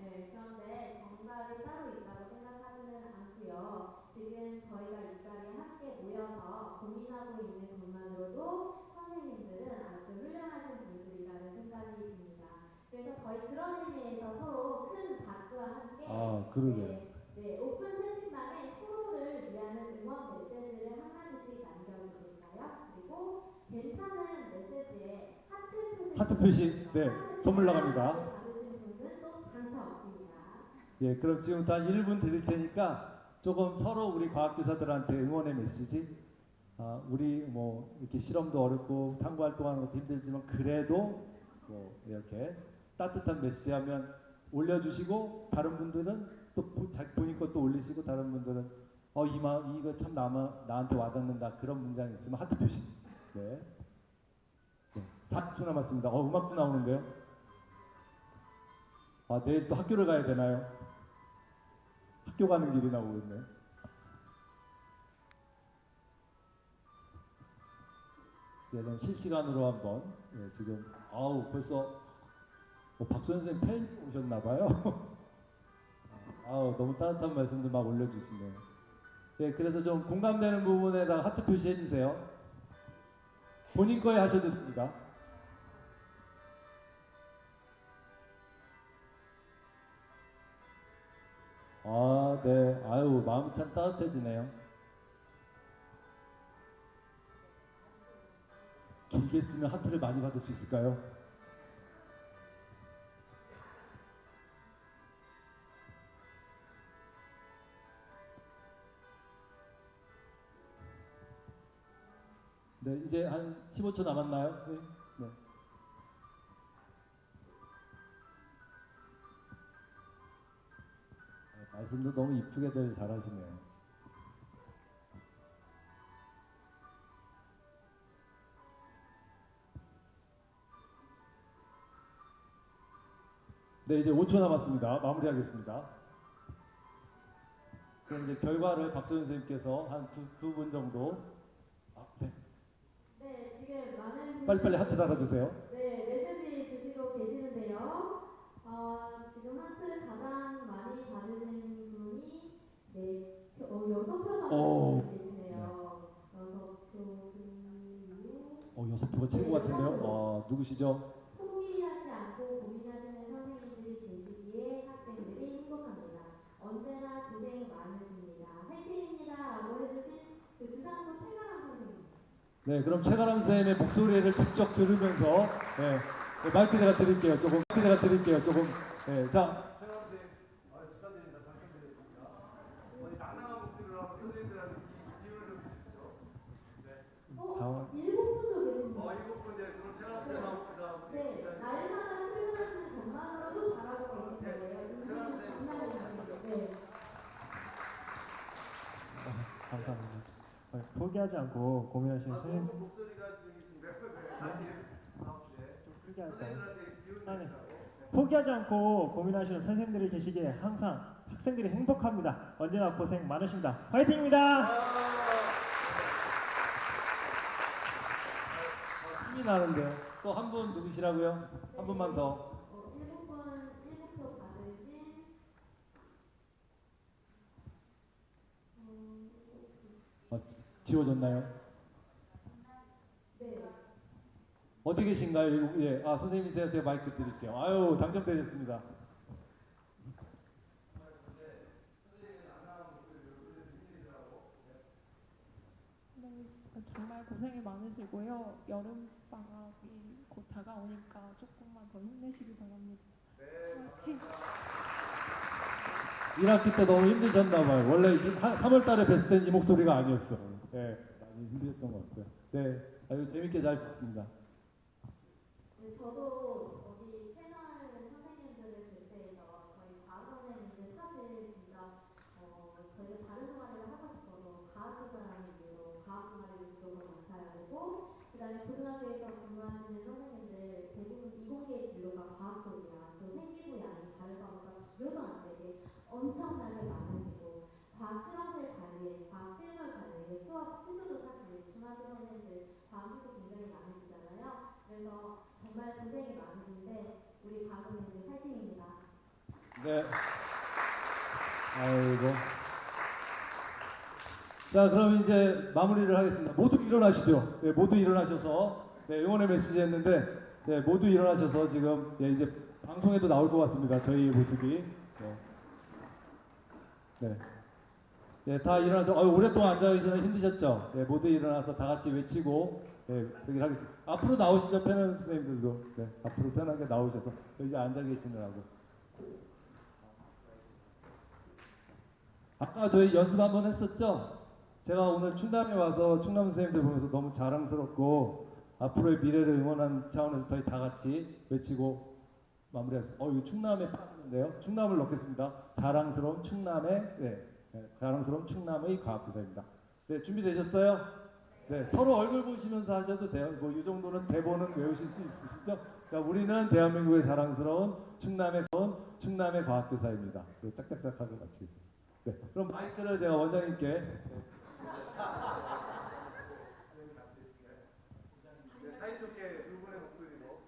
네, 그런데 정답이 따로 있다고 생각하지는 않고요. 지금 저희가 이 자리에 함께 모여서 고민하고 있는 것만으로도 선생님들은 아주 훌륭하신 분들이라는 생각이 듭니다. 그래서 저희 그런 의미에서 서로 큰 박수와 함께 그러게요. 네, 오픈 채팅방에 서로를 위하는 응원 메시지를 한마디씩 남겨주실까요? 그리고 괜찮은 메시지에 하트 표시, 네, 선물 나갑니다. 받으신 분은 또 당첨입니다. 예, 그럼 지금부터 한 1분 드릴 테니까 조금 서로 우리 과학교사들한테 응원의 메시지. 우리 이렇게 실험도 어렵고 탐구 활동하는 것도 힘들지만 그래도 이렇게 따뜻한 메시지 하면 올려주시고 다른 분들은 또 본인 것도 올리시고 다른 분들은 이거 참 나한테 와닿는다 그런 문장이 있으면 하트 표시. 네. 40초 남았습니다. 음악도 나오는데요. 내일 또 학교를 가야 되나요? 학교 가는 길이 나오고 있네요. 네, 그럼 실시간으로 한번 지금 벌써 박수 선생님 팬 오셨나봐요. 너무 따뜻한 말씀도 막 올려주시네요. 네, 그래서 좀 공감되는 부분에다가 하트 표시 해주세요. 본인 거에 하셔도 됩니다. 네. 마음이 참 따뜻해지네요. 길게 쓰면 하트를 많이 받을 수 있을까요? 네, 이제 한 15초 남았나요? 네. 네. 말씀도 너무 이쁘게들 잘하시네요. 네, 이제 5초 남았습니다. 마무리하겠습니다. 그럼 이제 결과를 박소연 선생님께서 한 두 분 정도. 네. 네, 지금 많은 빨리빨리 하트 달아주세요. 네, 메시지 주시고 계시는데요. 지금 하트 가장 많이 받으신 분이 6표 남으신 계시네요. 6표. 누구시죠? 포기하지 않고 고민하시는 선생님들이 계시기에 학생들이 행복합니다. 언제나 고생 많으십니다. 화이팅입니다. 라고 해주신 그 주상부 최가람 선생님. 네, 그럼 최가람 선생님의 목소리를 직접 들으면서 네, 네, 마이크 제가 드릴게요. 조금 네, 자. 최가람 선생님, 축하드립니다. 당첨되셨습니다. 낭낭한 목소리로 한번 선생님들한테 기운을 좀 주시죠. 네. 일곱 분도 계십니다. 일곱 분, 네, 그럼 최가람 선생님하고 네, 날마다 출근하시는 것만으로도 잘하고 계신 거예요. 인생은 장난이 아니에요. 네. 감사합니다. 포기하지 않고 고민하시는 선생님. 목소리가 지금 다시 좀 크게 할까요? 네. 포기하지 않고 고민하시는 선생님들이 계시기에 항상 학생들이 행복합니다. 언제나 고생 많으십니다. 화이팅입니다. 힘이 나는데요. 또 한 분 누구시라고요? 한 분만 더. 일곱 표 받으신 지워졌나요? 네. 어디 계신가요? 예, 선생님이세요. 제가 마이크 드릴게요. 아유, 당첨되셨습니다. 네, 정말 고생이 많으시고요. 여름 방학이 곧 다가오니까 조금만 더 힘내시기 바랍니다. 화이팅! 1학기 때 너무 힘드셨나봐요. 원래 3월 달에 뵀을 땐 이 목소리가 아니었어. 네, 많이 힘드셨던 것 같아요. 네, 아주 재밌게 잘 봤습니다. 네, 저도 어디 채널 선생님들을 볼 때에서 저희 과학 선생님들 사실 진짜 저희가 다른 동아리를 하고 싶어도 과학교사라는 이유로 과학 동아리를 무조건 맡아야 되고 그 다음에 고등학교에서 근무하시는 선생님들 대부분 이공계의 진로가 과학 쪽이라 또 생기부양이 다른 과목과 비교도 안 되게 엄청나게 많으시고 과학 실험실 관리, 과학 실물 관리, 수업 시조도 사실 중학교 선생님들 과학 시조 굉장히 많으시잖아요. 그래서 정말 고생이 많으신데 우리 과학 선생님들 파이팅입니다. 네. 아이고. 자, 그럼 이제 마무리를 하겠습니다. 모두 일어나시죠. 네, 모두 일어나셔서 네, 응원의 메시지 했는데 네, 모두 일어나셔서 지금 이제 방송에도 나올 것 같습니다. 저희 모습이. 네. 네, 다 일어나서 오랫동안 앉아 계시는 힘드셨죠? 네, 모두 일어나서 다 같이 외치고 네, 그렇게 하겠습니다. 앞으로 나오시죠, 패널 선생님들도. 네, 앞으로 편하게 나오셔서 이제 앉아 계시느라고. 아까 저희 연습 한번 했었죠? 제가 오늘 충남에 와서 충남 선생님들 보면서 너무 자랑스럽고 앞으로의 미래를 응원하는 차원에서 저희 다 같이 외치고 마무리하겠습니다. 이거 충남에 빠졌는데요. 충남을 넣겠습니다. 자랑스러운 충남의 자랑스러운 충남의 과학교사입니다. 네, 준비되셨어요? 네, 서로 얼굴 보시면서 하셔도 돼요. 뭐 이 정도는 대본은 외우실 수 있으시죠? 자, 우리는 대한민국의 자랑스러운 충남의 과학교사입니다. 네, 짝짝짝하게 같이. 네, 그럼 마이크를 제가 원장님께. 네, 사이좋게 두 분의 목소리로.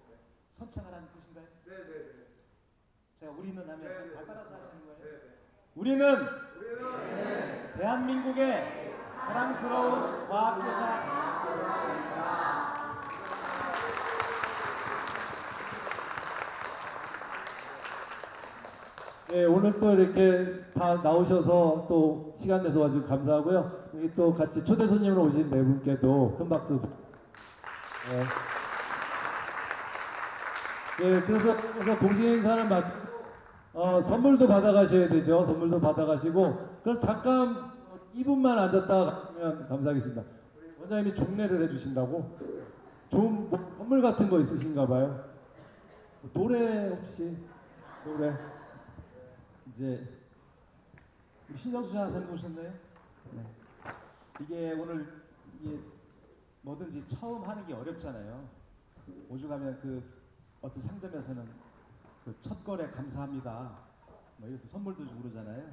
선창하라는 뜻인가요? 네네네. 제가 우리는 하면 네, 다 따라서 하시는 거예요? 네네. 우리는 대한민국의 사랑스러운 과학교사 네, 오늘 또 이렇게 다 나오셔서 또 시간 내서 와주셔서 감사하고요. 여기 또 같이 초대 손님으로 오신 네 분께도 큰 박수. 네. 네, 그래서 공식 행사를 마치고 선물도 받아가셔야 되죠. 선물도 받아가시고 그럼 잠깐 2분만 앉았다 가면 감사하겠습니다. 원장님이 종례를 해주신다고? 좋은 뭐 선물 같은 거 있으신가 봐요. 노래 혹시 노래 이제 우리 신정수 장사님 오셨나요? 네. 이게 오늘 이게 뭐든지 처음 하는 게 어렵잖아요. 오죽하면 그 어떤 상점에서는 그 첫 거래 감사합니다. 뭐 이래서 선물도 주고 그러잖아요.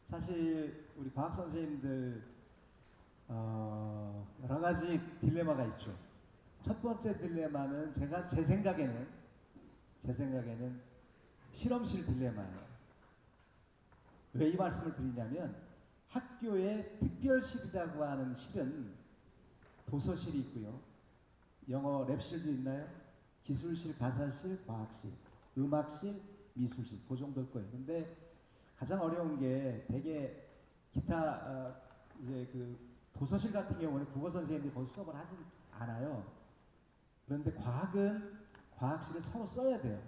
사실 우리 과학 선생님들 여러 가지 딜레마가 있죠. 첫 번째 딜레마는 제 생각에는 실험실 딜레마예요. 왜 이 말씀을 드리냐면 학교에 특별실이라고 하는 실은 도서실이 있고요. 영어 랩실도 있나요? 기술실, 가사실, 과학실, 음악실, 미술실 그 정도일 거예요. 근데 가장 어려운 게 되게 기타 이제 그 도서실 같은 경우는 국어 선생님들이 거기 수업을 하진 않아요. 그런데 과학은 과학실을 서로 써야 돼요.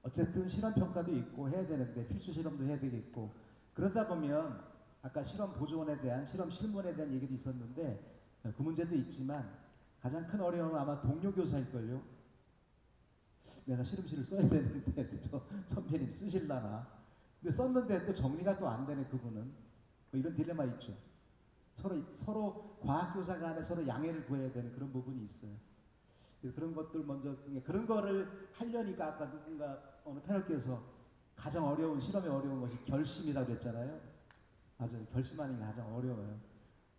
어쨌든 실험 평가도 있고 해야 되는데 필수 실험도 해야 되겠고 그러다 보면 아까 실험 보존에 대한 실험 실무에 대한 얘기도 있었는데 그 문제도 있지만 가장 큰 어려움은 아마 동료 교사일걸요. 내가 실험실을 써야 되는데 저 선배님 쓰실라나. 근데 썼는데 또 정리가 또 안 되네 그분은. 뭐 이런 딜레마 있죠. 서로 과학 교사 간에 서로 양해를 구해야 되는 그런 부분이 있어요. 그런 것들 먼저 그런 거를 하려니까 아까 누군가 어느 패널께서 가장 어려운 실험에 어려운 것이 결심이라고 했잖아요. 맞아요. 결심하는 게 가장 어려워요.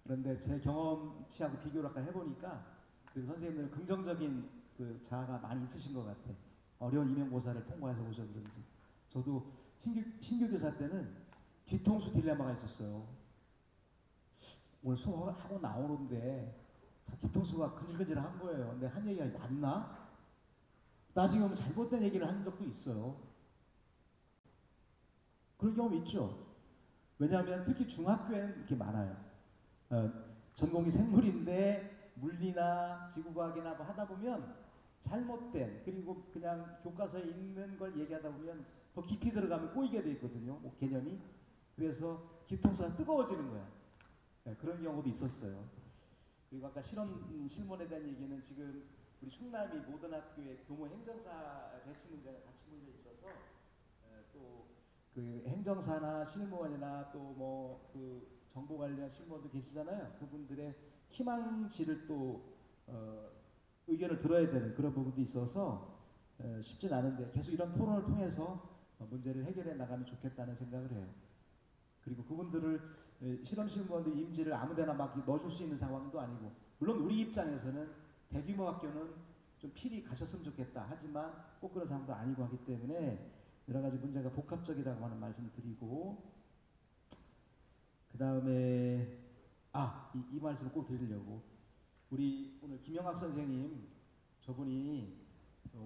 그런데 제 경험치하고 비교를 아까 해보니까 그 선생님들은 긍정적인 그 자아가 많이 있으신 것 같아요. 어려운 임용고사를 통과해서 오셔서 그런지. 저도 신규 교사 때는 뒤통수 딜레마가 있었어요. 오늘 수업하고 나오는데 뒤통수가 근질근질한 거예요. 근데 한 얘기가 맞나? 나중에 오면 잘못된 얘기를 한 적도 있어요. 그런 경험 있죠. 왜냐하면 특히 중학교에는 이렇게 많아요. 전공이 생물인데 물리나 지구과학이나 뭐 하다 보면 잘못된 그리고 그냥 교과서에 있는 걸 얘기하다 보면 더 깊이 들어가면 꼬이게 돼 있거든요. 뭐 개념이. 그래서 뒤통수가 뜨거워지는 거야. 그런 경우도 있었어요. 그리고 아까 실무에 대한 얘기는 지금 우리 충남이 모든 학교에 교무 행정사 배치 문제가 같이 문제 있어서 또 그 행정사나 실무원이나 또 뭐 그 정보 관련 실무원도 계시잖아요. 그분들의 희망지를 또 의견을 들어야 되는 그런 부분도 있어서 쉽진 않은데 계속 이런 토론을 통해서 문제를 해결해 나가면 좋겠다는 생각을 해요. 그리고 그분들을 실험 실무원들 임지를 아무데나 막 넣어줄 수 있는 상황도 아니고 물론 우리 입장에서는 대규모 학교는 좀 필히 가셨으면 좋겠다 하지만 꼭 그런 상황도 아니고 하기 때문에 여러 가지 문제가 복합적이라고 하는 말씀을 드리고 그 다음에 이 말씀을 꼭 드리려고 우리 오늘 김영학 선생님 저분이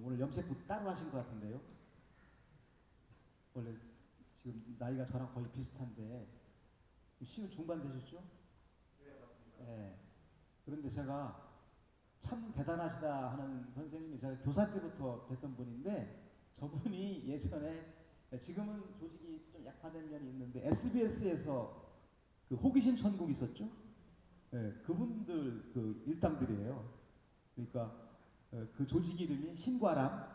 오늘 염색도 따로 하신 것 같은데요. 원래 지금 나이가 저랑 거의 비슷한데 시는 중반 되셨죠? 네, 맞습니다. 네. 그런데 제가 참 대단하시다 하는 선생님이 제가 교사 때부터 뵀던 분인데 저분이 예전에 지금은 조직이 좀 약화된 면이 있는데 SBS에서 그 호기심 천국 있었죠? 네, 그분들 그 일당들이에요. 그러니까 그 조직 이름이 신과람,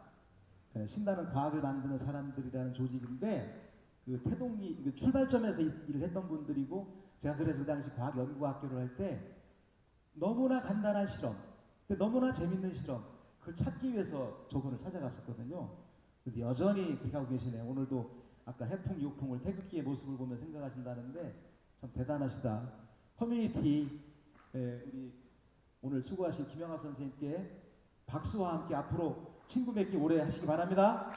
신나는 과학을 만드는 사람들이라는 조직인데 그 태동이 그 출발점에서 일을 했던 분들이고 제가 그래서 그 당시 과학연구학교를 할 때 너무나 간단한 실험, 너무나 재밌는 실험 그걸 찾기 위해서 저분을 찾아갔었거든요. 근데 여전히 그렇게 하고 계시네요. 오늘도 아까 해풍 유풍을 태극기의 모습을 보면 생각하신다는데 참 대단하시다. 커뮤니티 우리 오늘 수고하신 김영학 선생님께 박수와 함께 앞으로 친구 맺기 오래 하시기 바랍니다.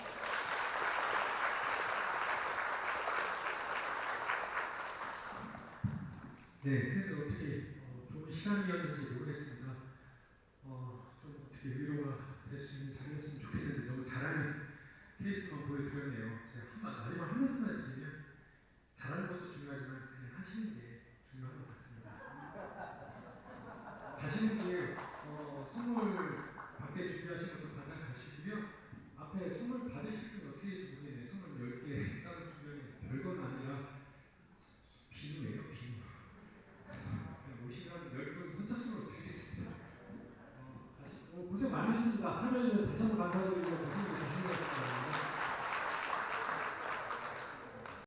네, 선생님 어떻게 좋은 시간이었는지 모르겠습니다. 좀 어떻게 위로가 될 수 있는 자리였으면 좋겠는데 너무 잘하는 케이스만 보여드렸네요. 제가 마지막 한 말씀만